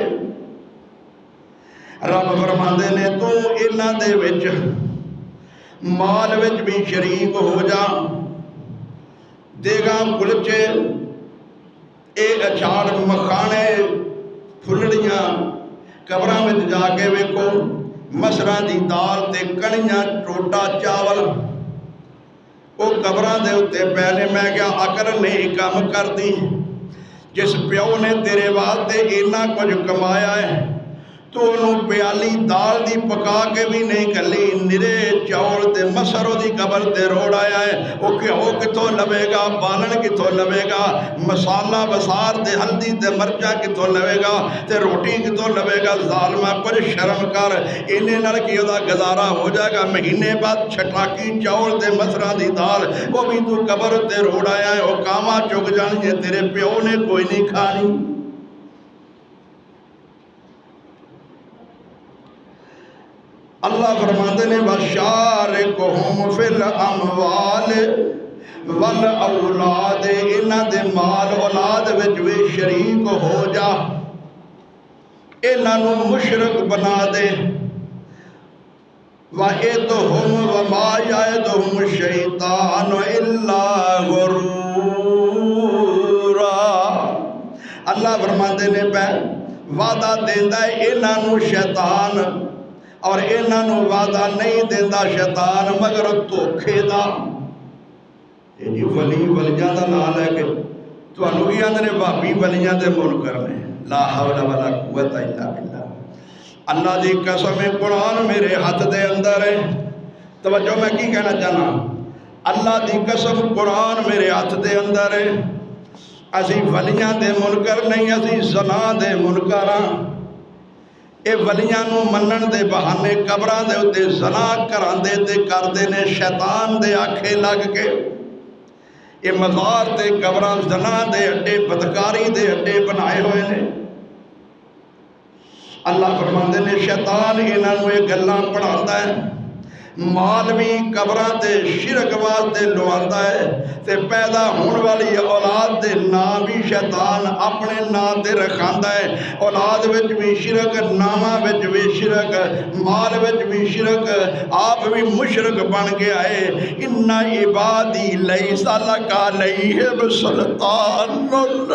रब फरमांदे ने तू इन्हां दे विच माल विच भी शरीक हो जा। देगा कुलचे, ये अचार मखाने, फुलड़ियां, कबरां में जाके वेखो मसरां दी दाल ते कणियां, टोटा चावल वो कबरां दे उत्ते पै ने। मैं क्या अकल नहीं काम करती? जिस प्यो ने तेरे वास्ते इन्ना कुछ कमाया है तो उन्होंने प्याली दाल दी पका के भी नहीं कली, निरे चौल ते मसर दी कबर ते रोड़ आया है। वो घ्यो कितों लवेगा, बालन कितों लवेगा, मसाला बसार ते हल्दी ते मर्चा कितों लवेगा, ते रोटी कितों लवेगा? जालमा कुछ शर्म कर। इन्ने नाल की ओहदा गुजारा हो जाएगा? महीने बाद छटाकी चौल ते मसरां दी दाल वो भी तू कबर ते रोड़ आया है। वो कावां चुग जाणियां, तेरे प्यो ने कोई नहीं खानी। अल्लाह फरमाते ने वशारिकुहुम फिल अमवाल वल औलाद, इन्हां दे माल औलाद विच वे शरीक हो जा, इन्हां नूं मुशरक बना दे। वइदहुम वमा यइदहुम शैतान इल्ला गुरूरा। अल्लाह फरमाते ने पै वादा देंदा है इन्हां नूं शैतान, और इन्हां नूं वादा नहीं देंदा शैतान मगर धोखे दा। जी वली वलियां का नाम लैके तुहानूं की आंदे ने भाभी वलियां दे मुनकर ने। ला हौला वला कुव्वता इल्ला बिल्लाह। अल्लाह की कसम है कुरान मेरे हाथ दे अंदर है। तवज्जो मैं की कहना चाहना, अल्लाह की कसम कुरान मेरे हाथ दे अंदर है। असी वलियां दे मुनकर नहीं, असी ज़ना दे मुनकर हाँ। ये वलियां नूं मनण दे बहाने कबरां दे उत्ते ज़ना करांदे ते करदे ने शैतान दे आखे लग के। ये मज़ार ते कबरां ज़ना दे अड्डे, बदकारी दे अड्डे बनाए हुए ने। अल्लाह फरमाते ने शैतान इन्हां नूं ये गल्लां पढ़ांदा है, माल भी कबरां ते शिरक वास्ते लवांदा है, ते पैदा होने वाली औलाद दे नाम भी शैतान अपने नाम ते रखांदा है। औलाद विच भी शिरक, नामां विच भी शिरक, माल विच भी शिरक, आप भी मुशरक बन के आए। इन्ना इबादी लैसा लका अलैहिम सुल्तानुन।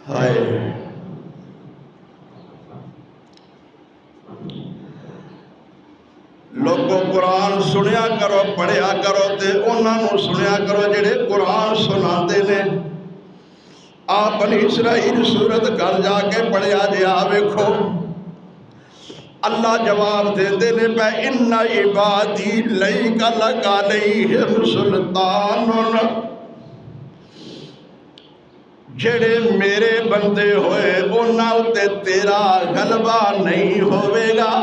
हाय लोगों कुरान सुनिया करो, पढ़िया करो, ते उन्होंने सुनिया करो जेड़े कुरान सुनाते ने। आप बनी इसराइल सूरत घर जाके पढ़िया जे आ वेखो, अल्लाह जवाब देते ने पै इन्ना इबादी लैसा लका अलैहिम सुल्तानुन। जेड़े मेरे बंदे होए उन्हां उत्ते तेरा गलबा नहीं होवेगा।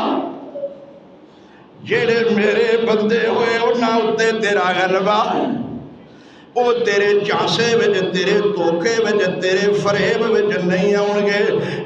जेड़े मेरे बंदे होए उन्हां उत्ते तेरा गलबा, वो तेरे झांसे विच, तेरे धोखे विच, तेरे फरेब विच नहीं आउणगे।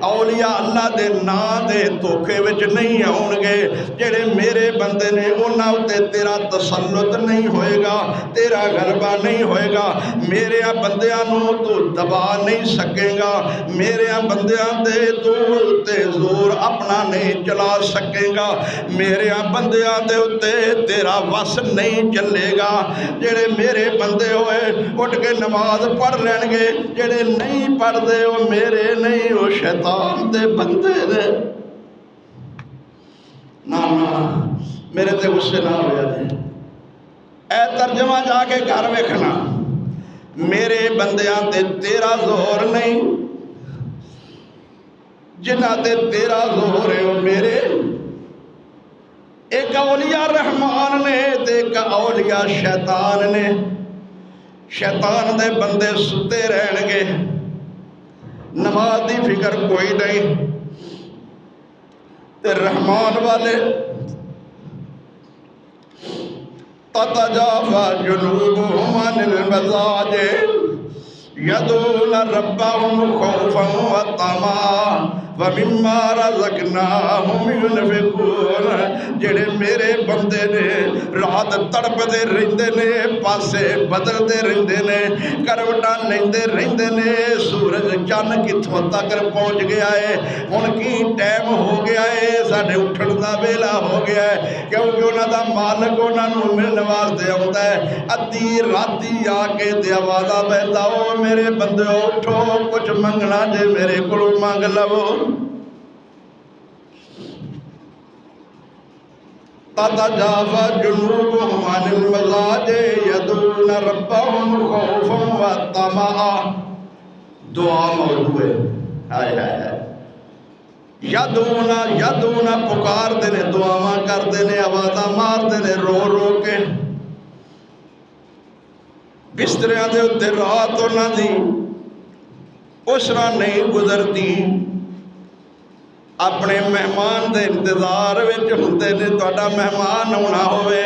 औलिया अल्लाह दे नां दे धोखे विच नहीं आउणगे। जेड़े मेरे बंदे ने उन्हां उत्ते तेरा तसल्लुत नहीं होएगा, तेरा गलबा नहीं होएगा। मेरे बंदियां नूं तू दबा नहीं सकेगा, मेरे बंदियां दे तू उत्ते जोर अपना नहीं चला सकेगा, मेरे बंदियां दे उत्ते तेरा वस नहीं चलेगा। जेड़े मेरे बंदे होए उठ के नमाज पढ़ लेंगे, जेड़े नहीं पढ़ते वो मेरे नहीं, वो शैतान दे बंदे ने। ना ना मेरे ते गुस्से ना हो जाते। ऐ तर्जमा जाके घर वेखना, मेरे बंदियां ते तेरा जोर नहीं, जिन्हां ते तेरा जोर है वो मेरे। एक औलिया रहमान ने ते एक औलिया शैतान ने। शैतान दे बंदे सुते रहणगे, नमाज की फिक्र कोई नहीं, ते रहमान वाले ततजाफा जुनूबुहुम अनिल मज़ाजी यदूना रब्बहुम खौफन व तमा व मिम्मा रज़क़नाहुम युनफ़िक़ून। जेड़े मेरे बंदे ने रात तड़पते रहंदे ने, पासे बदलते रहंदे ने, करवटां लैंदे रहंदे ने। सूरज चन्न कित्थों तक पहुँच गया है, हुण की टाइम हो गया है, साडे उठण दा वेला हो गया है, क्योंकि उन्हां दा मालक उन्हां नूं मिलण वास्ते आउंदा है। अद्धी राती आके ते आवाज़ा पैंदा, ओ मेरे बंदे उठो, कुछ मंगना जे मेरे कोलों मंग लवो। ततजाफा जुनूबुहुम अनिल मज़ाजी यदूना रब्बहुम खौफन व तमा। दुआ मौजू है। हाय हाय हाय। यदूना यदूना पुकारते ने, दुआवां करते ने, आवाज़ा मारते ने रो रो के। बिस्तरियां दे उत्ते रात उन्हां दी उस तरह नहीं गुजरती अपने मेहमान के इंतजार में होंगे ने। तुहाडा मेहमान आना होवे,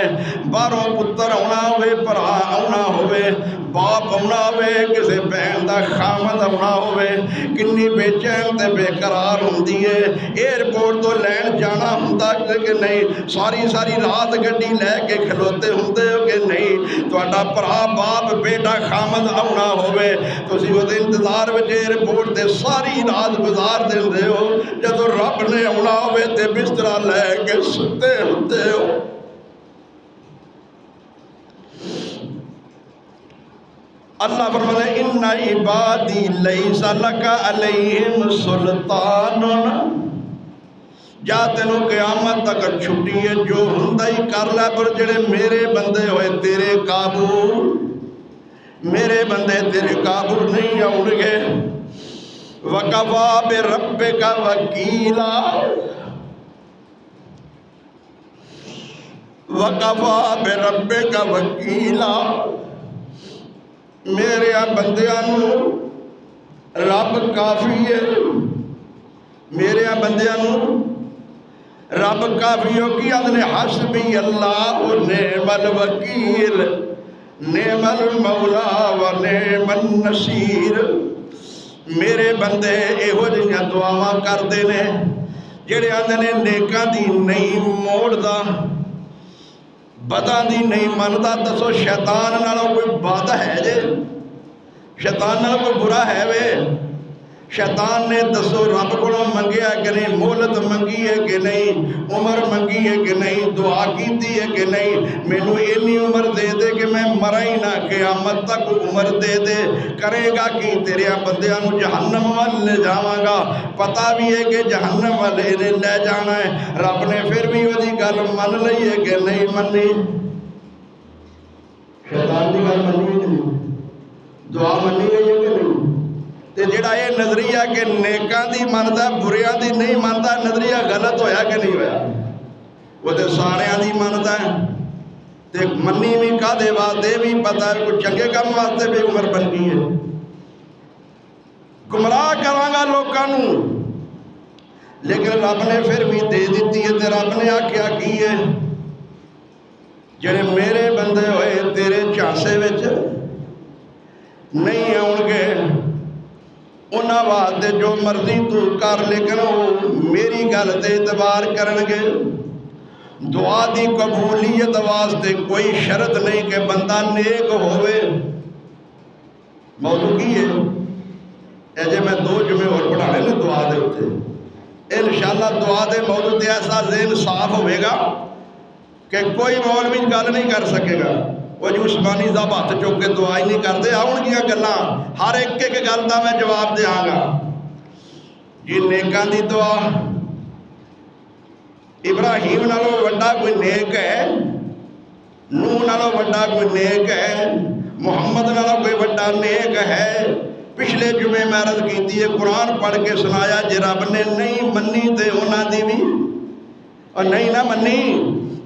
बाहरों पुत्र आना होवे, भरा आना होवे, बाप आना होवे, किसी भैन का खामद आना होवे, किन्नी बेचैन ते बेकरार होंदी है। एयरपोर्ट तो लैन जाना होंदा कि नहीं, सारी सारी रात गड्डी लैके खलोते होंदे हो कि नहीं। तुहाडा भरा बाप बेटा खामद आना होवे, तुसीं उहदे इंतजार में एयरपोर्ट ते सारी रात गुजार देंदे हो। जदों रब ने आना होवे ते बिस्तरा लैके सुते होंदे हो। अल्लाह फरमाता है इन्ना इबादी लैसा लका अलैहिम सुल्तानुन। जा तेनों क़यामत तक छुट्टी है, जो हुंदा ही कर लै, पर जेड़े मेरे बंदे होए तेरे काबू, मेरे बंदे तेरे काबू नहीं आउणगे। वकफा बिरब्बिका वकीला, वकफा बिरब्बिका वकीला। मेरे बंदियां नूं रब काफ़ी है, मेरे बंदियां नूं रब काफ़ी हो। की आदने हस्बी अल्लाह नेमल वकील, नेमल मौला व नेमन नसीर। मेरे बंदे इहो जिहियां दुआवां करते ने जेड़े आंदे ने नेकां दी नहीं मोड़दा, बदां दी नहीं मनदा। दसो शैतान नालों कोई बद है जे? शैतान नालों कोई बुरा है वे? शैतान ने दसो रब को मंगिया कि नहीं, मोहलत मंगी है कि नहीं, उम्र मंगी है कि नहीं, दुआ की है कि नहीं, मैनू इन्नी उम्र दे दे कि मैं मरा ही ना, क़यामत तक उम्र दे दे। करेगा कि तेरे बंदियां नू जहन्नम वाल ले जावांगा। पता भी है कि जहन्नम वाल इन्हें ले जाना है। रब ने फिर भी वही गल मन ली है कि नहीं मनी? शैतान की गल मनी कि नहीं? दुआ मनी गई है कि नहीं? ते जिहड़ा ये नजरिया कि नेकां दी मनदा बुरियां दी नहीं मनदा, नजरिया गलत होया कि नहीं होया? वो तो सारियां दी मनदा है। ते मनी भी कादे वास्ते भी पता है, कोई चंगे काम वास्ते भी उम्र बन गई है। गुमराह करांगा लोकां नूं, लेकिन रब ने फिर भी दे दी है। ते रब ने आख्या की है, जिहड़े मेरे बंदे होए तेरे झांसे विच नहीं आउणगे, उन्हां वास्ते जो मर्जी तू कर, लेकिन वो मेरी गल ते एतबार करनगे। दुआ की कबूलियत वास्ते कोई शर्त नहीं कि बंदा नेक होवे। मौजू की है अजे मैं 2 जुमे और पढ़ाने ने दुआ दे उत्ते। इंशाअल्लाह दुआ दे मौजू ते ऐसा ज़हन साफ होगा कि कोई मौलवी गल नहीं कर सकेगा। वो जी उस्मानी साहब हाथ चुक के दुआ ही नहीं करते। आउणगियां गल्लां, हर एक गल का मैं जवाब देंगा जी। नेकां दी दुआ, इब्राहिम नालों वड्डा कोई नेक है? नूह नालों वड्डा कोई नेक है? मुहम्मद नालों कोई वड्डा नेक है? पिछले जुमे मैं अर्ज की है, कुरान पढ़ के सुनाया, जे रब ने नहीं मनी तो उन्हां दी भी और नहीं ना मनी,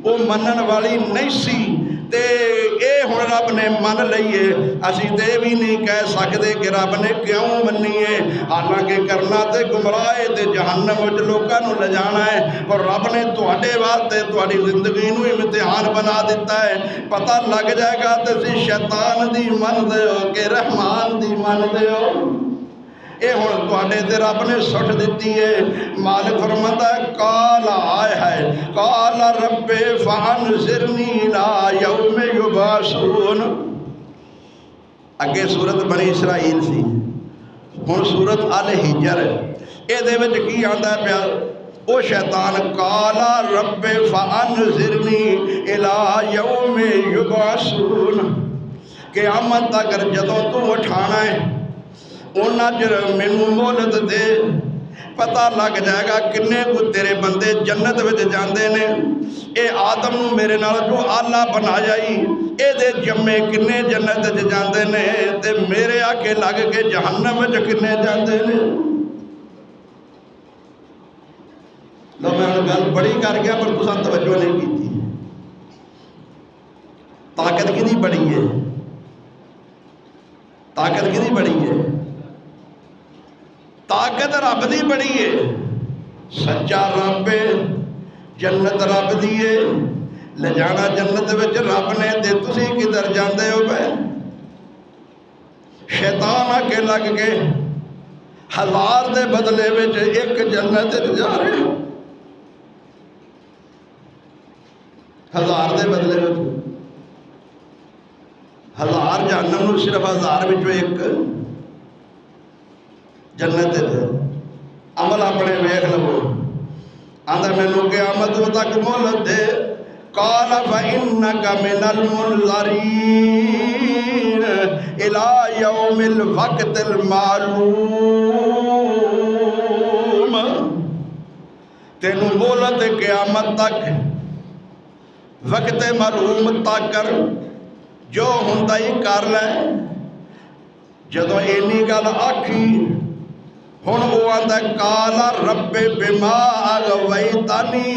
वो मनन वाली नहीं सी। ते ये हुण रब ने मन लईए, असीं ते भी नहीं कह सकते कि रब ने क्यों मनी है। हालांकि करना तो गुमराह है, ते जहन्नम विच लोकां नूं ले जाना है। पर रब ने तुहाडे वास्ते तुहाडी जिंदगी नूं इम्तिहान बना दिता है। पता लग जाएगा तुसीं शैतान दी मनदे हो कि रहमान दी मनदे हो। ये हुण तुहाडे ते रब ने सुट दिती है। मालिक फरमांदा है काला है, काला रब्बे फअनज़िरनी इला यौम युबासून। अगे सूरत बनी इसराइल सी, हुण सूरत अल हिजर। इहदे विच की आंदा पिया, ओ शैतान काला रब्बे फअनज़िरनी इला यौम युबासून। क़यामत तक जदों तू उठाना है उन्ना चिर मैनू मोहलत दे। पता लग जाएगा किन्ने को तेरे बंदे जन्नत में जाते हैं। ये आदम नूं मेरे नाल जो आला बनाया ही, ये जम्मे किन्ने जन्नत च जाते हैं, ते मेरे आके लग के जहन्नम में किन्ने जाते हैं। लो मैं गल बड़ी कर गया पर तुसां तवज्जो नहीं की। ताकत किहदी बड़ी है? ताकत किहदी बड़ी है? ताकत रब दी बड़ी है। सच्चा रब है, जन्नत रब दी है, ले जाना जन्नत विच रब ने, ते तुसी किधर जाते हो पे? शैतान आके लग के 1000 के बदले में एक जन्नत जा रहे हो। 1000 के बदले में 1000 जहन्नम में, सिर्फ 1000 में एक जन्नत है। अमल अपने वेख लवो। आंदा मैनू क़यामत तक मोहलत दे। काल फइन्नका मिनल मुनज़रीन इला यौमिल वक़्तिल मालूम। तेनू मोहलत क़यामत तक, वक़्त मालूम तक कर, जो हुंदा ही कर लै। जदों इन्नी गल आखी, हुण वो आंदा काला रब्बे बिमा अगवैतानी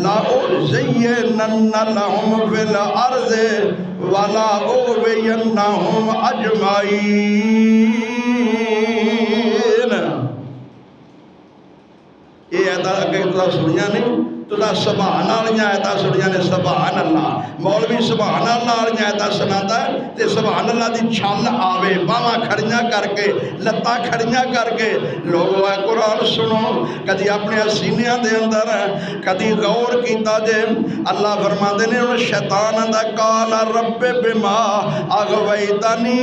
लाउज़य्यिनन्ना लहुम फिल अर्ज़ि वला उग़वियन्नहुम अजमाईन। ये आयत अगे तुसीं सुनिया नहीं, तुसीं सुभान वालियां आयतां सुनिया ने। सुभान अल्लाह, मौलवी सुभान अल्लाह वालियां आयतां सुनाता है ते सुभान अल्लाह दी छल आवे। बावां खड़ियां करके, लत्तां खड़ियां करके लोगो है कुरान सुनो। कदी अपने सीनियां दे अंदर कदी गौर कीता जे। अल्लाह फरमांदे ने उन शैतान दा काला रब्बे बिमा अगवैतानी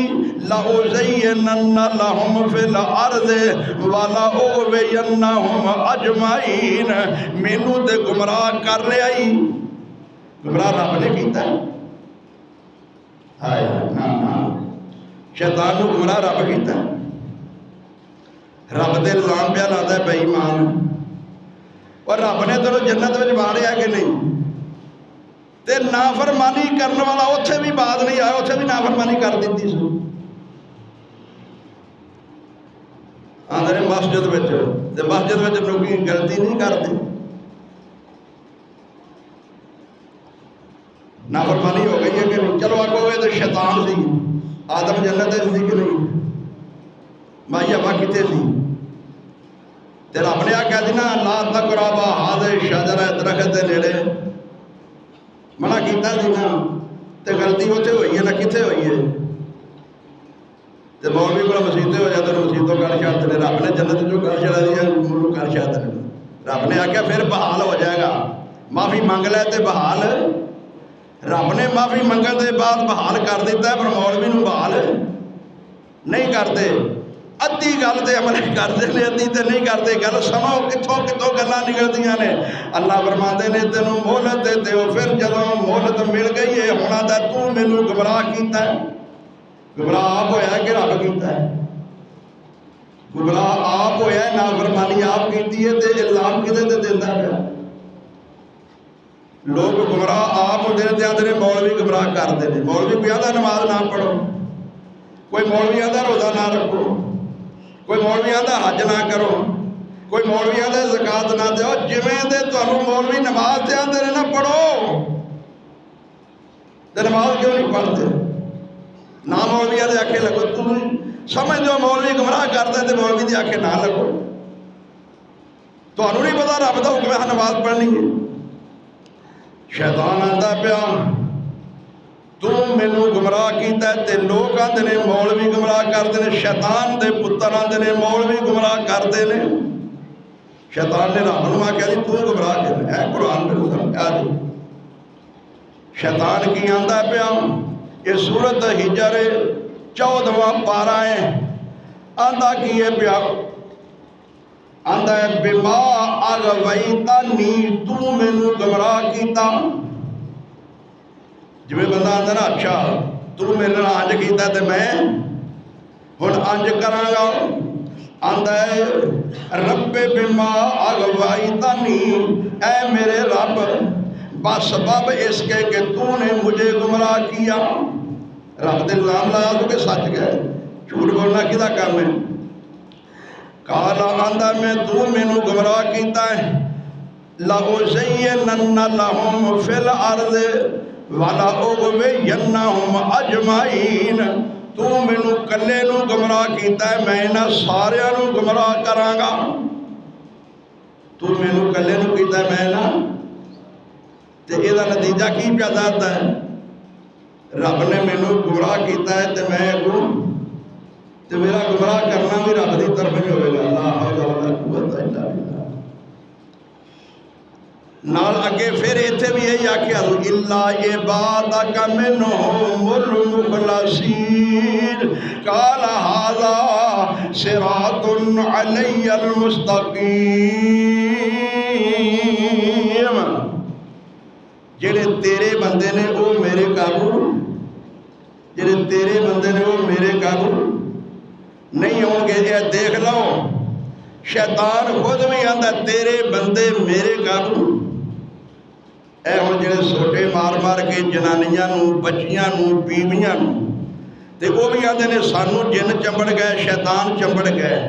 लाउज़य्यिनन्ना लहुम फिल अर्ज़ि वला उग़वियन्नहुम अजमाईन। मैनू ते गुमराह कर लिया ही, गुमराह रब ने किया। हाय ना ना, शैतान को गुमराह रब किया। रब ते इल्जाम पिया लाता है बेईमान। और रब ने तेनों जन्नत में वाड़िया कि नहीं? ते नाफरमानी करने वाला उत्थे भी बात नहीं आया, उत्थे भी नाफरमानी कर दी सी। आंदे मस्जिद में, मस्जिद में लोग गलती नहीं करते, नाफरमानी हो गई है कि नहीं? चलो आखोगे तो शैतान सी, आदम जन्नत सी कि नहीं? माई हवा कितने सी? ते रब ने आख्या सी ना ला तक़रबा हाज़िहि शजरा, दरख्त के नेड़े मना किया सी ना। तो गलती उत्थे हुई है ना, कितने हुई है? तो मौलवी को मसीते हो जाते हैं, मसीतों कर छाते हैं। रब ने जन्नत जो कर छड़ा दिया उन्होंने कर छाते हैं। रब ने आख्या फिर बहाल हो जाएगा, माफ़ी मंग लै तो बहाल। रब ने माफ़ी मंगण के बाद बहाल कर दिता है, पर मौलवी नूं बहाल नहीं करते। अद्धी गल तो अमल करते हैं, अद्धी तो नहीं करते। गल सुनो कितों कितों गल्लां निकलदियां ने। अल्लाह फरमांदे ने तेनों मोहलत दे। फिर जदों मोहलत मिल गई है, हुण आंदा तू मैनू गुमराह कीता है। गुमराह आप होया कि रब कीता है? गुमराह आप होया, नाफरमानी आप कीती है, ते इल्जाम किहदे ते दिंदा पिया? लोग गुमराह आप होंदे ने ते आंदे ने मौलवी गुमराह करते हैं। मौलवी कोई आंदा नमाज ना पढ़ो, कोई मौलवी आंदा रोज़ा ना रखो, कोई मौलवी आंदा हज ना करो, कोई मौलवी आंदा ज़कात ना दो। जिवें दे तुहानूं मौलवी नमाज ते आंदे ने ना पढ़ो, ते नमाज क्यों नहीं पढ़ते? ना मौलवी आदे आखे लगो। तुम समझ दो मौलवी गुमराह करते तो मौलवी की आखे ना लगो। तुहानूं नहीं पता रब दा हुक्म है नमाज पढ़नी है। शैतान आंदा पिया तू मैनू गुमराह किया, ते लोग आंदे ने मौलवी गुमराह करते हैं। शैतान दे पुत्र आंदे ने मौलवी गुमराह करते हैं। शैतान ने रब नूं आख्या जी तू गुमराह कर है कुरान में समझा दे। शैतान की आंदा पिया, ये सूरत हिजर 14वां पारा है। आंदा की है पिया, आंदा है बिमा अगवैतानी, तू मैनू गुमराह किया। जिवें बंदा आंदा ना अच्छा तू मेरे नाल अंज कीता ते मैं हुण अंज करांगा। आंदा है रब्बे बिमा अगवैतानी, ऐ मेरे रब बसबब इसके कि तूने मुझे गुमराह किया। रब ने इल्जाम लाया तो कि सच गए, झूठ बोलना किहदा काम है? काला आंदा मैं तू मैनू गुमराह किया है। लाउज़य्यिनन्ना लहुम फिल अर्ज़ि वला उग़वियन्नहुम अजमाईन। तू मैनू कल्ले नू गुमराह किया है, मैं इन्हां सारियां नू गुमराह करांगा। तू मैनू कल्ले नूं कीता मैं ना, ते इहदा नतीजा की पिया दसदा है? रब ने मैनू गुमराह किया है तो मैं अगों ते मेरा गुमराह करना भी रब की तरफ ही होगा। ला हौला वला कुव्वता इल्ला बिल्लाह। नाल अगे फिर इत्थे भी यही आख्या इल्ला इबादक मिनहुमुल मुखलसीन काल हाज़ा सिरातुन अलैयल मुस्तकीम। जेड़े तेरे बंदे ने वो मेरे काबू, जेड़े तेरे बंदे ने वो मेरे काबू नहीं होंगे। ये देख लो, शैतान खुद भी आंदा तेरे बंदे मेरे काबू। ए हुण जेड़े सोटे मार मार के जनानियां नूं, बच्चियां नूं, बीवियां नूं, ते वो भी आंदे ने सानू जिन चंबड़ गए, शैतान चंबड़ गए।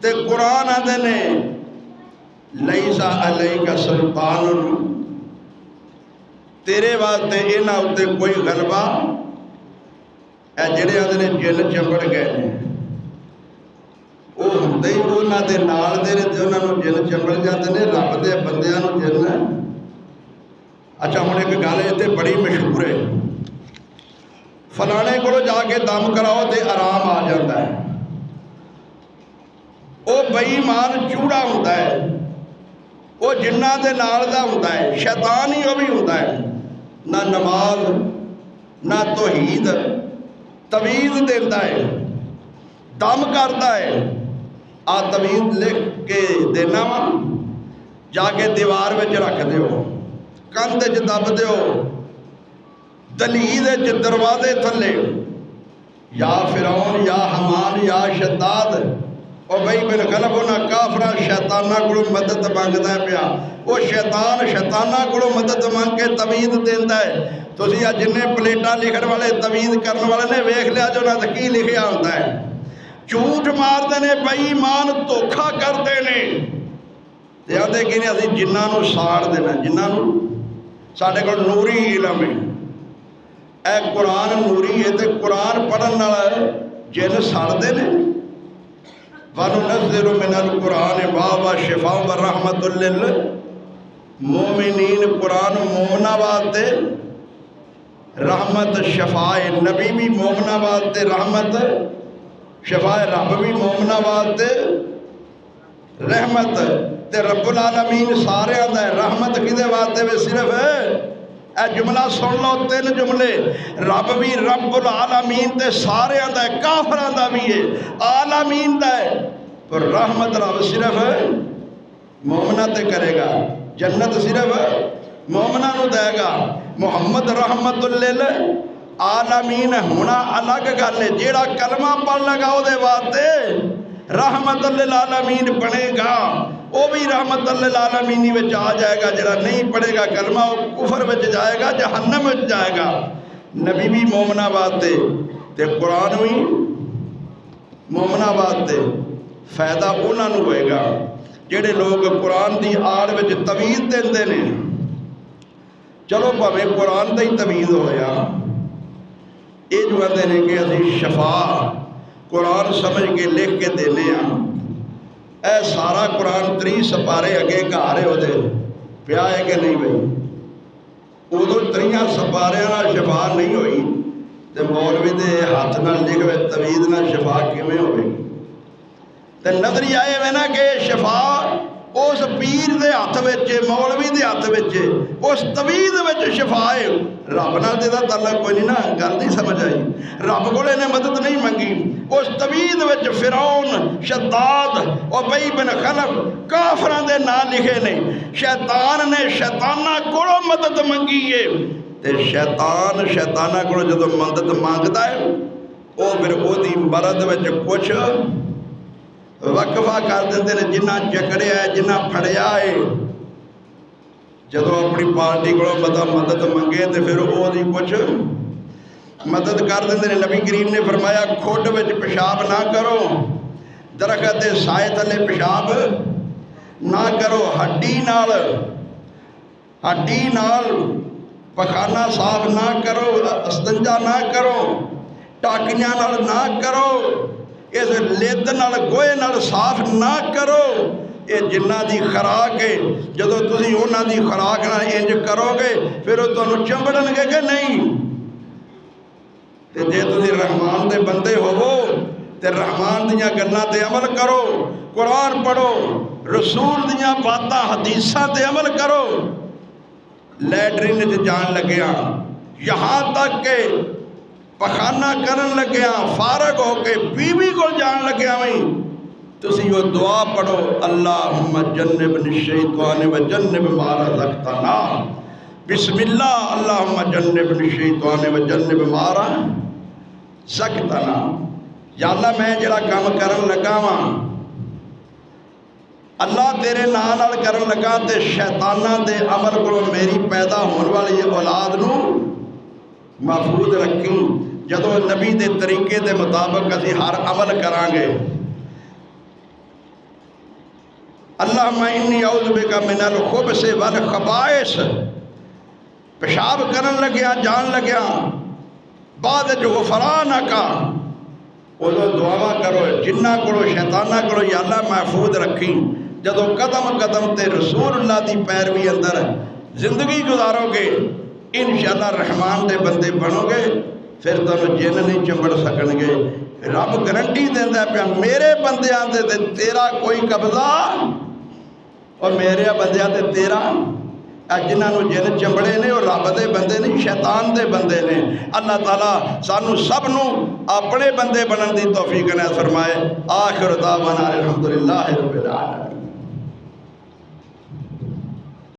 ते कुरान आंदे ने लैसा अलैका सुल्तानुन, तेरे वास्ते इन्हां उत्ते कोई गलबा। ए जेड़े आंदे ने जिन चंबड़ गए ने, वो हुंदे ही उन्हां दे नाल दे ने, उन्हां नूं जिन चंबड़ जाते ने। रब दे बंदियां नूं जिन। अच्छा हुण एक गल इत्थे बड़ी मशहूर है, फलाने को जाके दम कराओ तो आराम आ जाता है। वो बेईमान चूड़ा हुंदा है, वो जिन्ना दे नाल दा हुंदा है, शैतान ही वो भी हुंदा है। ना नमाज ना तौहीद, तवीज़ देता है, दम करता है। आ तवीज़ लिख के देना वा, जाके दीवार में रख दो, कंध च दब दो, दलील दरवाजे थले। या फिरौन या हमान या शद्दाद उबई बिन खलफ उन्हां काफरा शैताना को मदद मंगदा पिया। वो शैतान शैताना को मदद मंग के तवीज़ देता है। तुसीं अज जिन्ने प्लेटा लिखण वाले, तवीज़ करने वाले ने वेख लिया जो उन्हां ते की लिखिया हुंदा है। झूठ मारते ने, बेईमान धोखा करते ने, ते आंदे कि असीं जिन्हां नूं साड़ देना, जिन्हां नूं साडे कोल नूरी इलम है। ए कुरान नूरी है, तो कुरान पढ़न नाल जिन सड़ते ने। वनुनज़्ज़िलु मिनल कुरान मा हुवा शिफ़ा व रहमतुल लिल मोमिनीन। कुरान मोमना वास्ते रहमत शफाए नबी भी मोमना वास्ते रहमत, शफाए रब भी मोमना वास्ते रहमत। ते रब्बुल आलमीन सारे दा है। रहमत किदे वास्ते वे सिर्फ ए जुमला सुन लो, तीन जुमले। रब भी रब्बुल आलमीन ते सारे दा है, काफरां दा भी है, आलमीन दा है। पर रहमत रब सिर्फ मोमना ते करेगा, जन्नत सिर्फ मोमना नूं देगा। मुहम्मद रहमतुल लिल आलमीन होना अलग गल है। जेड़ा कलमा पढ़ लगा उहदे वास्ते रहमतुल लिल आलमीन बनेगा, वो भी रहमतुल लिल आलमीन विच आ जाएगा। जेड़ा नहीं पढ़ेगा कलमा वो कुफर विच जाएगा, जहन्नम विच जाएगा। नबी भी मोमना वास्ते ते कुरान भी मोमना वास्ते। फायदा उन्होंने होएगा जेड़े लोग कुरान की आड़ में तवीज़ देंदे ने। चलो भावें कुरान का ही तवीज़ होया, ये जो कहते हैं कि असीं शफा कुरान समझ के लिख के देने। ए सारा कुरान 30 सपारे अगे घर है वो पिया है कि नहीं भाई? उदों 30 सपारियां नाल शफा नहीं हुई तो मौलवी के हाथ नाल लिखे तवीज़ नाल शफा किवें होगी? तो नजरी आए वे ना कि शफा उस पीर के हथ विच, मौलवी के हथ विच, उस तवीज़ विच शफा है। रब नाल ते ताल्लुक कोई नहीं ना, गल नहीं समझ आई। रब कोल इन्हें मदद नहीं मंगी, उस तवीज़ विच फिरौन, शद्दाद, उबई बिन खलफ काफरां दे नाम लिखे ने। शैतान ने शैताना कोलों मदद मंगी है, ते शैतान शैताना कोलों जदों मदद मंगदा है वो फिर ओदी मदद विच कुछ वकफा कर देंदे ने। जिन्ना जकड़िया है, जिन्ना फड़िया है, जदों अपनी पार्टी को मदद मंगे तो फिर ओदी कुछ मदद कर देंदे ने। नबी करीम ने फरमाया खुड विच पेशाब ना करो, दरख्त के साए थले पेशाब ना करो, हड्डी नाल पखाना साफ ना करो, अस्तंजा ना करो, टाकियां नाल ना करो, इस लिद नाल गोहे नाल साफ ना करो। ये जिन्ना दी खुराक है। जदों तुसीं उन्हां दी खुराक नाल इंज करोगे फिर वो तुहानूं चंबड़नगे कि नहीं। ते जे तुसीं रहमान दे बंदे होवो ते रहमान दियां गल्लां ते अमल करो, कुरान पढ़ो, रसूल दियां बातां हदीसां ते अमल करो। लैटरिन च जान लग्या, यहाँ तक के पखाना करन लग्या, फारग होके बीवी को जान लग्या वही तुसी वो दुआ पढ़ो, अल्लाहुम्मा जन्निबनी शैतान व जन्निब मा रज़क़तना। बिस्मिल्लाह अल्लाहुम्मा जन्निबनी शैतान व जन्निब मा रज़क़तना। या अल्लाह मैं जिहड़ा काम करन लगा वां अल्लाह तेरे नाम नाल करन लगा ते शैतानां दे अमल कोलों मेरी पैदा होने वाली औलाद नूं महफूज रखी। जदों नबी दे तरीके दे मुताबिक असीं हर अमल करांगे, अल्लाहुम्मा इन्नी औज़ु बिका मिनल खुब्स वल खबाइस। पेशाब करन लग्या जान लग्या बाद जो गुफरान का उदों दुआवा करो जिन्ना को शैताना को या अल्लाह महफूज रखी। जदों कदम कदम ते रसूलुल्लाह दी पैरवी अंदर जिंदगी गुजारोगे इंशाअल्लाह रहमान दे बंदे बनोगे, फिर तुहानूं जिन नहीं चंबड़ सकणगे। रब गारंटी देंदा पिया मेरे बंदियां ते तेरा कोई कब्जा और मेरे बंदियां ते तेरा। जिन्होंने जिन चंबड़े ने वो रब दे बंदे नहीं शैतान दे बंदे ने। अल्लाह ताला सानू सब नू अपने बंदे बनने की तौफीक ने फरमाए। आखिर दावाना अल्हम्दुलिल्लाहि रब्बिल आलमीन।